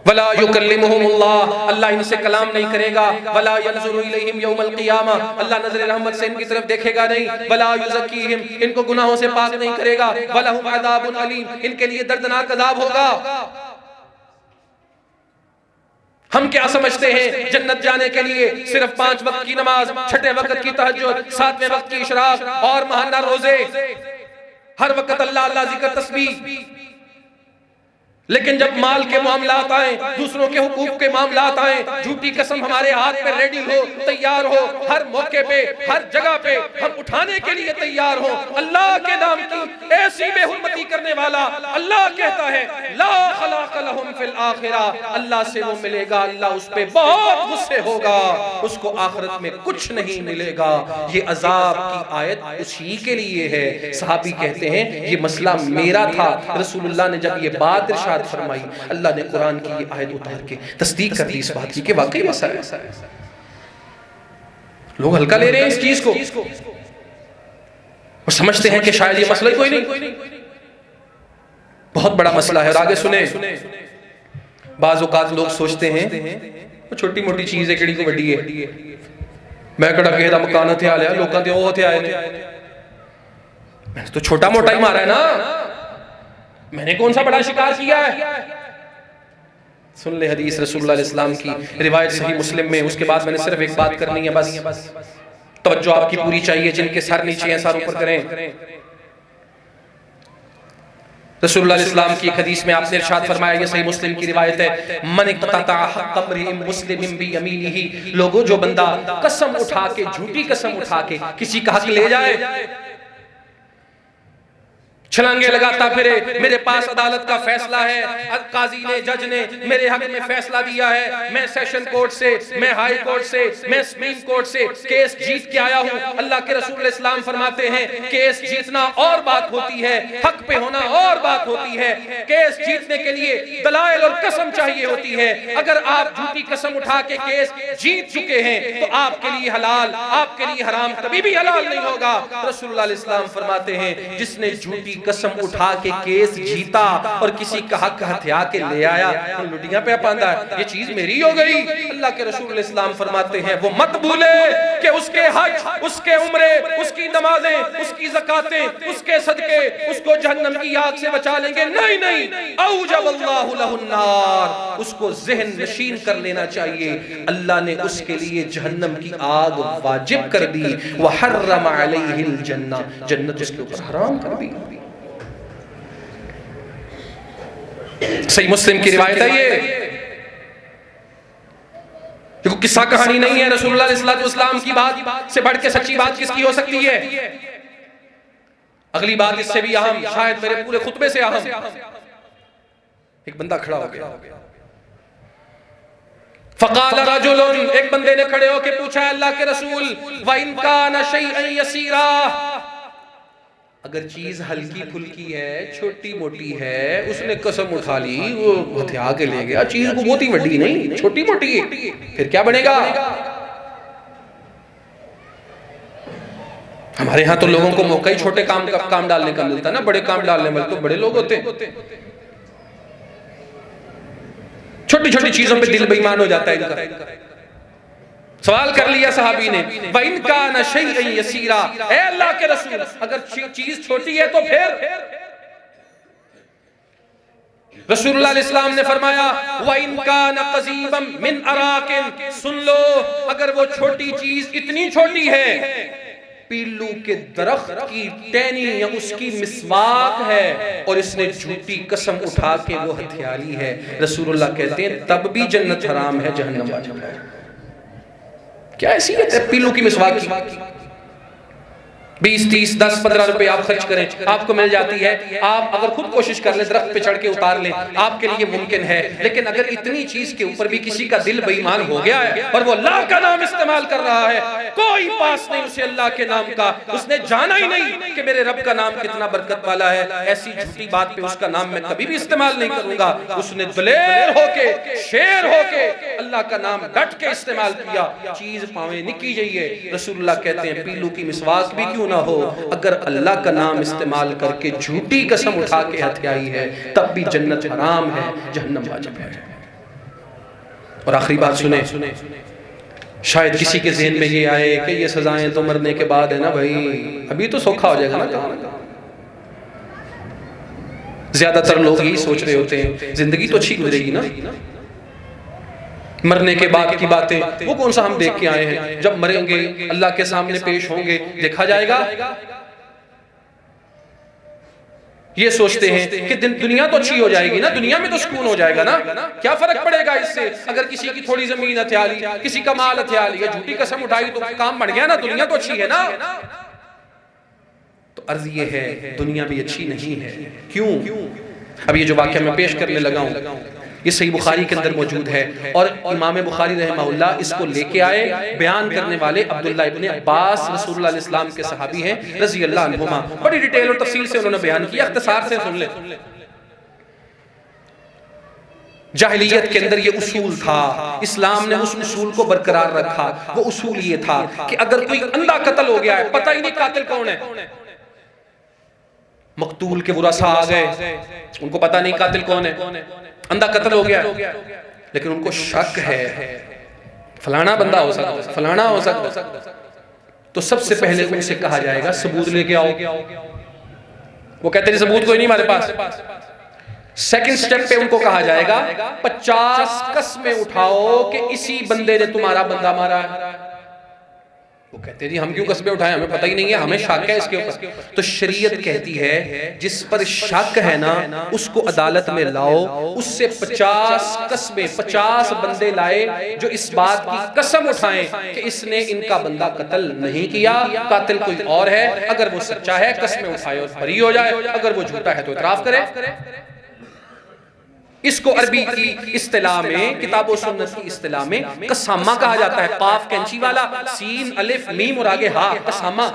वला युकल्लिमुहुमुल्लाह, अल्लाह इनसे कलाम नहीं करेगा। वला यंजुरु इलैहिम यौमल क़ियामा, अल्लाह नज़र रहमत से इनकी तरफ देखेगा नहीं। वला युज़क्कीहिम, इनको गुनाहों से पाक नहीं करेगा। वलहुम अज़ाबुन अलीम, इनके लिए दर्दनाक अज़ाब होगा। हम क्या समझते हैं जन्नत जाने के लिए सिर्फ 5 वक्त की नमाज, 6 वक्त की तहज्जुद, 7वें वक्त की इशराक और महाना रोजे, हर वक्त अल्लाह अल्लाह जिक्र तस्बीह। लेकिन जब माल के मामलात आए, दूसरों के हुकूक के मामलात आए, झूठी कसम हमारे हाथ पे रेडी हो, तैयार हो, हर मौके पे हर जगह पे हम उठाने के लिए तैयार हो, अल्लाह के नाम की ऐसी बेहुरमती करने वाला अल्लाह कहता है ला खलाक लहुम फिल आखिरा, अल्लाह से वो मिलेगा, अल्लाह उस पे बहुत गुस्से होगा, उसको आखिरत में कुछ नहीं मिलेगा। ये अजाब की आयत उसी के लिए है। सहाबी कहते हैं ये मसला मेरा था, रसूलुल्लाह ने जब ये बात फरमाई, अल्लाह ने कुरान की ये आयत उतार के तस्दीक कर दी इस बात की कि वाकई ऐसा है। लोग हल्का ले रहे हैं इस चीज को और समझते हैं कि शायद ये मसला ही कोई नहीं, बहुत बड़ा मसला है। और आगे सुने, बाज़ औक़ात लोग सोचते हैं वो छोटी मोटी चीज है, केड़ी को बड़ी है, मैं कड़ा कहे दा मकान थे आ लिया, लोगों के वो थे आए ने, मैंने तो छोटा मोटा ही मारा है ना, मैंने कौन सा बड़ा शिकार किया है। सुन ले हदीस रसूलुल्लाह इस्लाम की रिवायत सही मुस्लिम में। उसके बाद मैंने सिर्फ एक बात करनी है, बस तवज्जो आपकी पूरी चाहिए, जिनके सर नीचे हैं सर ऊपर करें। रसूलुल्लाह इस्लाम की एक हदीस में आपने इरशाद फरमाया, ये सही मुस्लिम की रिवायत है, मन इक़तता हक़्क़ इम्रिइन मुस्लिमिन बियमीनिही, लोगों जो बंदा कसम उठा के, झूठी कसम उठा के किसी का हक ले जाए, छलांगे लगाता फिरे, मेरे पास अदालत का फैसला है, काजी ने, जज ने मेरे हक में फैसला दिया है, मैं सेशन कोर्ट से, मैं हाई कोर्ट से, मैं सुप्रीम कोर्ट से केस जीत के आया हूं। अल्लाह के रसूल इस्लाम फरमाते हैं केस जीतना और बात होती है, हक पे होना और बात होती है। केस जीतने के लिए दलाइल और कसम चाहिए होती है। अगर आप झूठी कसम उठा के केस जीत चुके हैं तो आपके लिए हलाल, आपके लिए हराम कभी भी हलाल नहीं होगा। रसूलुल्लाह इस्लाम फरमाते हैं जिसने झूठी कसम उठा के केस जीता और किसी का हक हथिया के ले आया, लुटियां पे पांदा है, ये चीज मेरी हो गई। अल्लाह के रसूल इस्लाम फरमाते हैं वो मत भूले कि उसके हज, उसके उम्रे, उसकी नमाजें, उसकी ज़कातें, उसके सदके उसको जहन्नम की आग से बचा लेंगे। नहीं नहीं, औजबल्लाहु लहुन्नार, उसको ज़हन नशीन कर लेना चाहिए, अल्लाह ने उसके लिए जहन्नम की आग वाजिब कर दी, व हर्रम अलैहिल जन्नह, जन्नत उसके ऊपर हराम कर दी। सही मुस्लिम की रिवायत है ये, देखो किस्सा कहानी नहीं है। रसूलुल्लाह सल्लल्लाहु अलैहि वसल्लम की बात से बढ़ के सच्ची बात किसकी हो सकती है। अगली बात इससे भी अहम, शायद मेरे पूरे खुतबे से अहम, एक बंदा खड़ा हो गया, फ़क़ाल रजुलन, एक बंदे ने खड़े होकर पूछा अल्लाह के रसूल, व इन कान शैअन यसीरा, अगर चीज हल्की फुल्की है, छोटी मोटी है, उसने कसम उठा ली, वो हथिया के ले गया, चीज को बहुत ही बड़ी नहीं, छोटी मोटी है, फिर क्या बनेगा। हमारे यहाँ तो लोगों को मौका ही छोटे काम डालने का मिलता है ना, बड़े काम डालने वाले तो बड़े लोग होते हैं। छोटी छोटी चीजों पे दिल बेईमान हो जाता है इनका। सवाल कर लिया सहाबी ने, व इन कान शैअन यसीरा, ऐ अल्लाह के रसूल अगर चीज छोटी है तो फिर। रसूलुल्लाह इस्लाम ने फरमाया व इन कान क़ज़ीबम मिन अराकिन, सुन लो अगर वो छोटी चीज इतनी छोटी है, पीलू के दरख्त की टहनी या उसकी मिसवाक है और इसने झूठी कसम उठा के वो हथियारी है, रसूलुल्लाह कहते हैं तब भी जन्नत हराम है, जहन्नम वाजिब है। क्या हैसियत है पीलू की मिसवाक की। 20, 30, 10, 15 रुपए आप खर्च करें, आपको मिल जाती है। आप अगर खुद कोशिश कर ले, दरख्त पे चढ़ के उतार लें, आपके लिए मुमकिन है। लेकिन अगर इतनी चीज के ऊपर भी किसी का दिल बेईमान हो गया है और वो अल्लाह का नाम इस्तेमाल कर रहा है, कोई पास नहीं उसे अल्लाह के नाम का, उसने जाना ही नहीं कि मेरे रब का नाम कितना बरकत वाला है, ऐसी झूठी बात पे उसका नाम मैं कभी भी इस्तेमाल नहीं करूंगा। उसने दलेर होके, शेर होके अल्लाह का नाम डट के इस्तेमाल किया, चीज पावे निकी जाइए। रसूलुल्लाह कहते हैं पीलू की मिसवाक भी क्यों ना हो, अगर अल्लाह का नाम इस्तेमाल करके झूठी कसम उठा के हथियाई है तब भी जन्नत हराम है, जहन्नम वाजिब है। और आखिरी बात सुने, शायद किसी के ज़हन में ये आए कि ये सजाएं तो मरने के बाद है ना भाई, अभी तो सौखा हो जाएगा ना। ज्यादातर लोग यही सोच रहे होते हैं जिंदगी तो अच्छी गुजरेगी ना, मरने के बाद की बातें वो कौन सा हम देख के आए हैं। जब मरेंगे अल्लाह के सामने पेश होंगे देखा जाएगा। ये सोचते हैं कि दुनिया तो अच्छी हो जाएगी ना, दुनिया में तो सुकून हो जाएगा ना, क्या फर्क पड़ेगा इससे अगर किसी की थोड़ी जमीन हथिया ली, किसी का माल हथिया लिया, झूठी कसम उठाई तो काम बढ़ गया ना, दुनिया तो अच्छी है ना। तो अर्ज ये है दुनिया भी अच्छी नहीं है। क्यों? अब ये जो वाक़या मैं पेश करने लगा हूं ये सही बुखारी के अंदर मौजूद है और इमाम बुखारी रहमहुल्लाह इसको लेके आए। बयान करने वाले अब्दुल्लाह इब्ने अब्बास रसूलुल्लाह अलैहि सल्लम के सहाबी हैं रज़ी अल्लाह अन्हुमा। बड़ी डिटेल और तफसील से उन्होंने बयान किया, इख्तिसार से सुन ले। जाहिलियत के अंदर ये उसूल था, इस्लाम ने उस उसूल को बरकरार रखा। वो उसूल ये था कि अगर कोई अंधा कत्ल हो गया है, पता ही नहीं कातिल कौन है, मकतूल के वरासा आ गए, उनको पता नहीं कातिल कौन है, अंधा कत्ल हो गया लेकिन उनको शक है फलाना बंदा हो सकता है, फलाना हो सकता है, तो सबसे पहले उनसे कहा जाएगा सबूत लेके आओ। वो कहते हैं सबूत कोई नहीं हमारे पास। सेकंड स्टेप पे उनको कहा जाएगा 50 कस्में उठाओ कि इसी बंदे ने तुम्हारा बंदा मारा है। वो कहते हैं जी हम क्यों कस्में उठाएं, हमें पता ही नहीं है, हमें शक है इसके ऊपर। तो शरीयत कहती है जिस पर शक है ना उसको अदालत में लाओ, उससे 50 कस्में, 50 बंदे लाए जो इस बात की कसम उठाएं कि इसने इनका बंदा कत्ल नहीं किया, कातिल कोई और है। अगर वो सच्चा है कस्में उठाए और बरी हो जाए, अगर वो झूठा है तो इतराफ करे। इसको अरबी की इस्तिलाह में, किताबो सुन्नत की इस्तिलाह में कसामा कहा जाता है। काफ कैंची वाला, सीन अलिफ मीम और आगे हा, कसामा।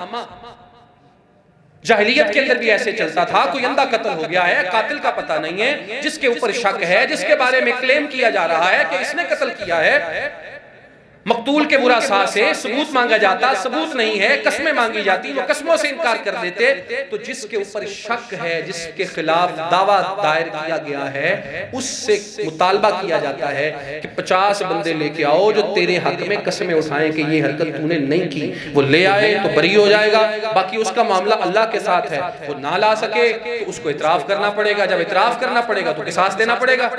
जाहिलियत के अंदर भी ऐसे चलता था, कोई अंधा कत्ल हो गया है, कातिल का पता नहीं है, जिसके ऊपर शक है, जिसके बारे में क्लेम किया जा रहा है कि इसने कत्ल किया है, मकतूल के वरासा से सबूत मांगा जाता, सबूत नहीं है, कस्में मांगी जाती, वो कस्मों से इनकार कर देते। तो जिसके ऊपर शक है, जिसके खिलाफ दावा दायर किया गया है, उससे मुतालबा किया जाता है कि 50 बंदे लेके आओ जो तेरे हक में कस्में उठाएं कि ये हरकत तूने नहीं की। वो ले आए तो बरी हो जाएगा, बाकी उसका मामला अल्लाह के साथ है। वो ना ला सके तो उसको इतराफ करना पड़ेगा, जब इतराफ करना पड़ेगा तो किसास देना पड़ेगा।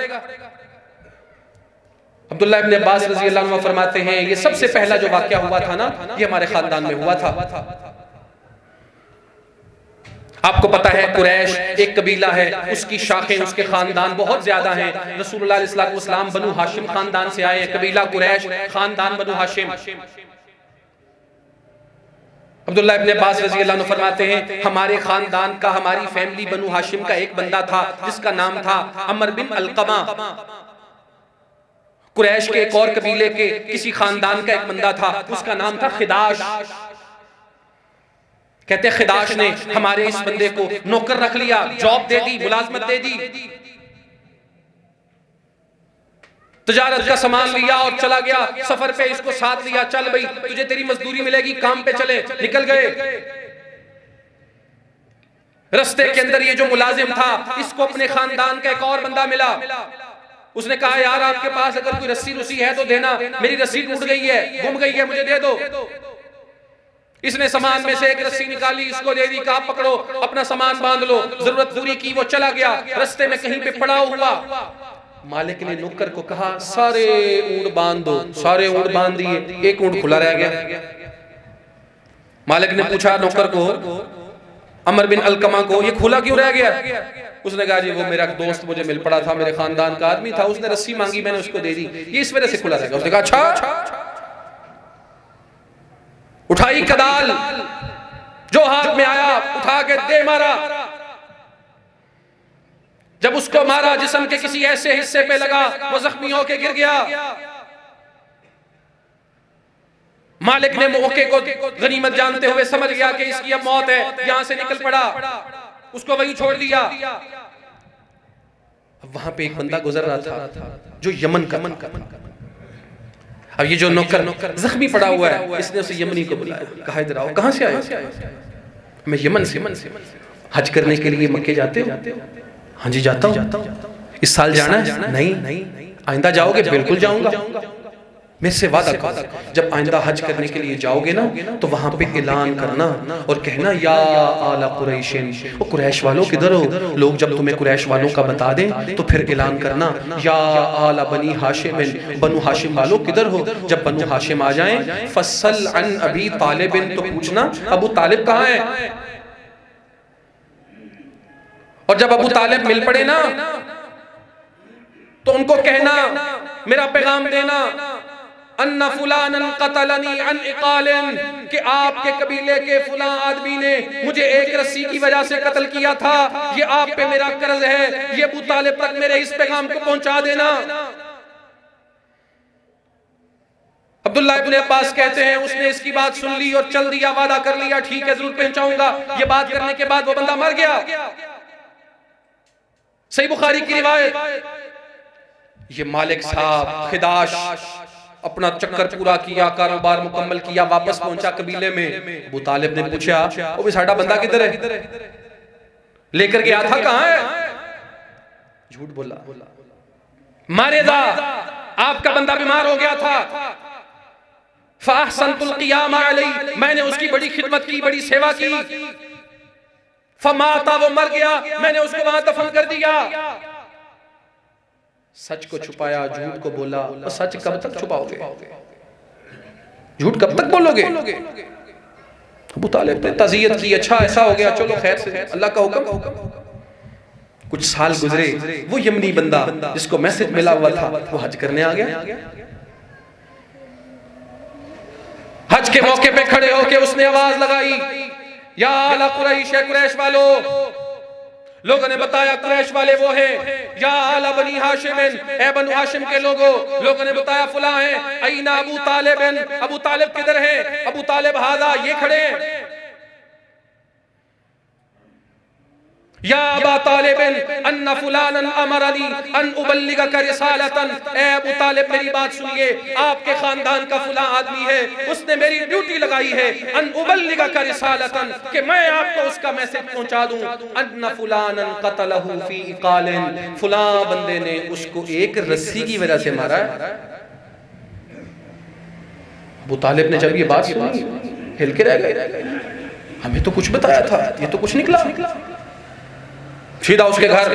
अब्दुल्ला इब्ने अब्बास रज़ी अल्लाह अन्हु फरमाते हैं ये सबसे पहला जो वाक़या हुआ था ना, ये हमारे खानदान में हुआ था। आपको पता है कुरैश एक कबीला है, उसकी शाखें, उसके खानदान बहुत ज्यादा हैं। रसूलुल्लाह अलैहि वसल्लम बनु हाशिम खानदान से आए हैं, कबीला कुरैश, खानदान बनु हाशिम। अब्दुल्ला इब्ने अब्बास रज़ी अल्लाह अन्हु फरमाते हैं हमारे खानदान का, हमारी फैमिली बनु हाशिम का एक बंदा था जिसका नाम था अमर बिन अलकमा। कुरैश के एक और कबीले के किसी खानदान का एक बंदा था, उसका नाम था खिदाश। कहते खिदाश ने हमारे इस बंदे को नौकर रख लिया, जॉब दे दी, मुलाजमत दे दी, तजारत का सामान लिया और चला गया सफर पे, इसको साथ लिया, चल भाई तुझे तेरी मजदूरी मिलेगी, काम पे चले। निकल गए। रस्ते के अंदर ये जो मुलाजिम था इसको अपने खानदान का एक और बंदा मिला। उसने कहा यार आपके पास अगर कोई रस्सी रुसी है तो देना, मेरी रस्सी टूट गई है, गुम गई है, मुझे दे दो। इसने सामान में से एक रस्सी निकाली, इसको दे दी, कहा पकड़ो अपना सामान बांध लो। जरूरत पूरी की, वो चला गया। रास्ते में कहीं पे पड़ा हुआ, मालिक ने नौकर को कहा सारे ऊंट बांध दो। सारे ऊंट बांध दिए, एक ऊंट खुला रह गया। मालिक ने पूछा नौकर को, अमर बिन अलकमा को, ये खुला क्यों रह गया? उसने कहा जी वो मेरा दोस्त मुझे मिल पड़ा था, मेरे खानदान का आदमी था, उसने रस्सी मांगी, मैंने उसको दे दी, ये इस वजह से खुला रह गया। उसने कहा अच्छा। उठाई कदाल, जो हाथ में आया उठा के दे मारा। जब उसको मारा जिस्म के किसी ऐसे हिस्से पे लगा वो जख्मी होके गिर गया। मालिक ने मौके को गनीमत जानते हुए समझ गया कि इसकी अब मौत है, यहां से निकल पड़ा, उसको वहीं छोड़ दिया। अब वहां पे एक बंदा गुजर रहा था जो यमन का। अब ये जो नौकर जख्मी पड़ा हुआ है, इसने उसे यमनी को बुलाया, कहा इधर आओ। कहां से आए? मैं यमन से। हज करने के लिए मक्के जाते हो? हाँ जी जाता हूँ। इस साल जाना है? नहीं। आइंदा जाओगे? बिल्कुल जाऊंगा, मेरे से वादा करो। जब आइंदा हज करने के लिए जाओगे ना तो वहां पे ऐलान करना और कहना या आला कुरैशिन, ओ कुरैश वालों किधर हो? लोग जब तुम्हें कुरैश वालों का बता दें तो फिर ऐलान करना या आला बनी हाशिम, बनु हाशिम वालों किधर हो? जब बनु हाशिम आ जाएं फसल अन अबी तालिबिन, तो पूछना अबू तालिब कहाँ है? और जब अबू तालिब मिल पड़े ना तो उनको कहना, मेरा पैगाम देना, अन्ना फुलानन क़तलनी अन इक़ालिन, कि आपके कबीले के फलां आदमी ने मुझे एक रस्सी की वजह से कत्ल किया था, ये आप पे मेरा कर्ज है, ये अबू तालिब तक मेरे इस पैगाम को पहुंचा देना। अब्दुल्लाह इब्ने अब्बास कहते हैं उसने इसकी बात सुन ली और चल दिया, वादा कर लिया ठीक है जरूर पहुंचाऊंगा। ये बात करने के बाद वो बंदा मर गया। सही बुखारी की रिवायत। ये मालिक साहब खिदाश अपना चक्कर पूरा किया, कारोबार मुकम्मल किया, वापस पहुंचा कबीले में। अबू तालिब ने पूछा वो भी साडा बंदा किधर है? लेकर गया था, कहां है? झूठ बोला। मारेदा आपका बंदा बीमार हो गया था, फअहसनतुल क़ियाम अलैहि, मैंने उसकी बड़ी खिदमत की, बड़ी सेवा की। फमाता, वो मर गया, मैंने उसको वहां दफन कर दिया। सच को छुपाया, झूठ को बोला। और सच कब तक छुपाओगे? झूठ कब तक बोलोगे? अबू तालिब ने तज़ियत की, अच्छा ऐसा हो गया, चलो खैर से, अल्लाह का हुक्म। कुछ साल गुजरे, वो यमनी बंदा जिसको मैसेज मिला हुआ था वो हज करने आ गया। हज के मौके पे खड़े होके उसने आवाज लगाई, या अला कुरैश, कुरैश वालों। लोगों ने बताया कुरैश वाले वो हैं, या अला बनी हाशिम, ए बनु हाशिम के लोगों ने बताया फलां हैं। अईना अबू तालिब, अबू तालिब किधर है? अबू तालिब हादा, ये खड़े हैं। या अबा तालिब अन्ना फुलानन अमरनी अन उबल्लिगका रिसालतन, ए अबू तालिब मेरी बात सुनिए, आपके खानदान का फुला आदमी है, उसने मेरी ड्यूटी लगाई है अन उबल्लिगका रिसालतन, कि मैं आपको उसका मैसेज पहुंचा दूं। अन्ना फुलानन क़तलहु फी इक़ालिन, फुला बंदे ने उसको एक रस्सी की वजह से मारा है। अबू तालिब ने जब ये बात सुनी हिल के रह गए, हमें तो कुछ बताया था, ये तो कुछ निकला। सीधा उसके घर,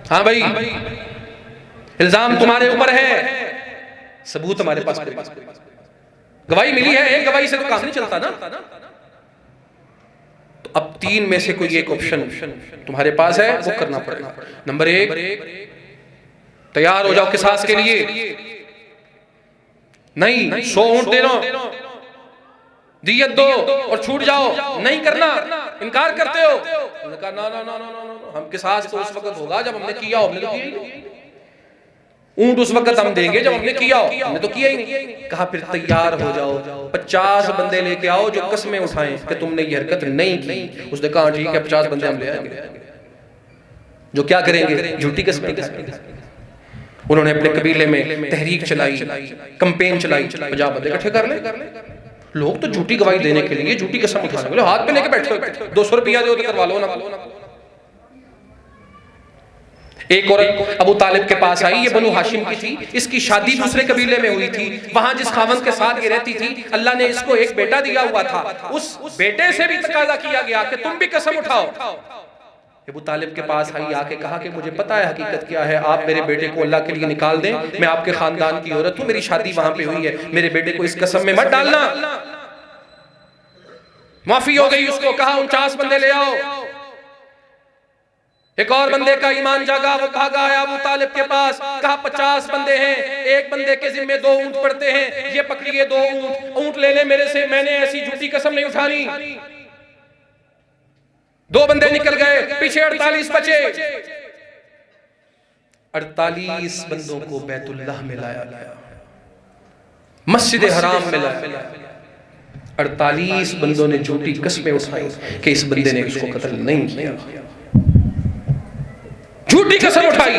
हाँ भाई इल्जाम तुम्हारे ऊपर है, सबूत हमारे पास, गवाही मिली है, एक गवाही से तो काम नहीं चलता ना। तो अब तीन में से कोई एक ऑप्शन तुम्हारे पास है, वो करना पड़ेगा। नंबर एक, तैयार हो जाओ किसास के लिए। नहीं 100 ऊंट दे दो, दियत दो और छूट जाओ। नहीं करना, इनकार करते हो। उन्होंने कहा ना ना ना ना ना, हम किसास तो उस वक्त होगा जब हमने किया हो, हमने तो किया ही। ऊंट उस वक्त हम देंगे जब हमने किया हो, हमने तो किया ही नहीं। कहा फिर तैयार हो जाओ, 50 बंदे लेके आओ जो कस्में उठाएं कि तुमने ये हरकत नहीं की। उसने कहा ठीक है 50 बंदे हम ले आएंगे, जो क्या करेंगे, झूठी कस्में। उन्होंने अपने कबीले में तहरीक चलाई, कैंपेन चलाई, 50 बंदे इकट्ठे कर ले। लोग तो झूठी गवाही देने के लिए, झूठी कसम उठाने के लिए हाथ पे लेके बैठे हो, 200 रुपया दो तो करवा लो ना। एक औरत अबू तालिब के पास आई, ये बनु हाशिम की थी, इसकी शादी दूसरे कबीले में हुई थी। वहां जिस खावंद के साथ ये रहती थी, अल्लाह ने इसको एक बेटा दिया हुआ था, उस बेटे से भी तकाजा किया गया कि तुम भी कसम उठाओ। अबू तालिब के पास आई, आके कहा कि मुझे पता है हकीकत क्या है, आप मेरे बेटे को अल्लाह के लिए निकाल दें, मैं आपके खानदान की औरत हूं, मेरी शादी वहां पे हुई है, मेरे बेटे को इस कसम में मत डालना। माफी हो गई उसको, कहा 49 बंदे ले आओ। एक और बंदे का ईमान जागा, वो भागा आया अबू तालिब के पास, कहा 50 बंदे हैं, एक बंदे के जिम्मे 2 ऊंट पड़ते हैं, ये पकड़िए 2 ऊंट ले ले मेरे से, मैंने ऐसी झूठी कसम नहीं उठानी। 2 बंदे निकल गए, पीछे 48 बचे। 48 बंदों को बैतुल्लाह में लाया गया, मस्जिद हराम में लाया। 48 बंदों ने झूठी कस्में उठाई कि इस बंदे ने उसको कत्ल नहीं किया। झूठी कसम उठाई,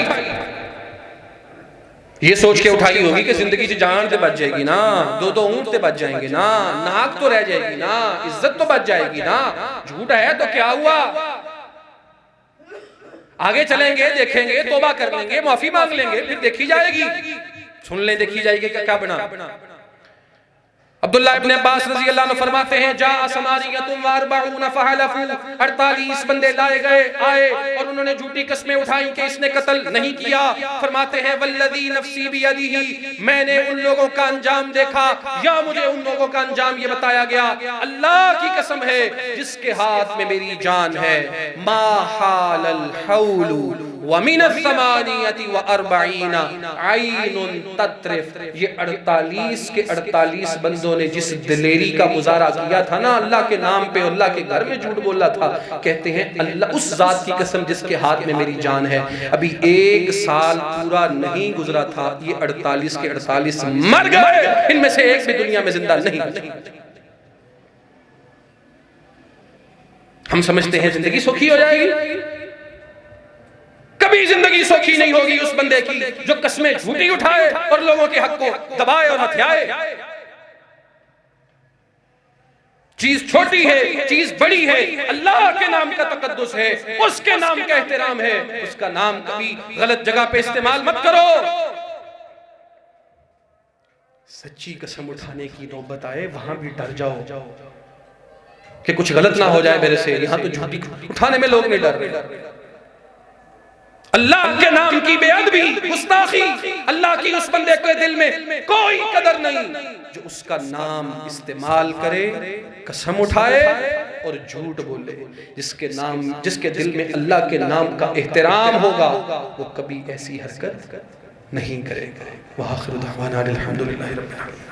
ये सोच के उठाई होगी कि जिंदगी से जान तो बच जाएगी ना, 2 ऊंट तो बच जाएंगे ना, नाक तो रह जाएगी ना, इज्जत तो बच जाएगी ना। झूठ है तो क्या हुआ, आगे चलेंगे, देखेंगे, तौबा कर लेंगे, माफी मांग लेंगे, फिर देखी जाएगी, सुन ले देखी जाएगी क्या बना। अब्दुल्लाह इब्न अब्बास रजी अल्लाह अन्हु फरमाते हैं, जा समारियतुम व 40 फहलफू, 48 बंदे लाए गए आए और उन्होंने झूठी कस्में उठाई कि इसने कत्ल नहीं किया। फरमाते हैं, वल्लज़ी नफ्सी बियदिही, मैंने उन लोगों का अंजाम देखा, या मुझे उन लोगों का अंजाम ये बताया गया, अल्लाह की कसम है जिसके हाथ में मेरी जान है, मा हालल हौलु व मिनस समानियति व 40 आइनुन तत्रिफ। ये 48 के 48 बंदों ने जिस दिलेरी का मुजाहरा किया था ना अल्लाह के नाम पे, अल्लाह के घर में झूठ बोला था, कहते हैं अल्लाह उस जात की कसम जिसके हाथ में मेरी जान है, अभी 1 साल पूरा नहीं गुजरा था, ये 48 के 48 मर गए, इनमें से एक भी दुनिया में जिंदा नहीं। हम समझते हैं जिंदगी सुखी हो जाएगी, कभी जिंदगी सुखी नहीं होगी उस बंदे की जो कस्में झूठी उठाए और लोगों के हक को दबाए और हथियाए। चीज छोटी है, चीज बड़ी है, अल्लाह के नाम का तकद्दुस है, उसके नाम का एहतराम है, उसका नाम कभी गलत जगह पे इस्तेमाल मत करो। सच्ची कसम उठाने की नौबत आए वहां भी डर जाओ कि कुछ गलत ना हो जाए मेरे से। यहां तो झूठी उठाने में लोग नहीं डर रहे। अल्लाह के नाम की बेअदबी, गुस्ताखी, अल्लाह की उस बंदे के दिल में कोई कदर नहीं जो उसका नाम इस्तेमाल करे, कसम उठाए और झूठ बोले। जिसके दिल में अल्लाह के नाम का एहतराम होगा वो कभी ऐसी हरकत नहीं करेगा। व आखिरु दअवाना अल्हम्दुलिल्लाहि रब्बिल आलमीन।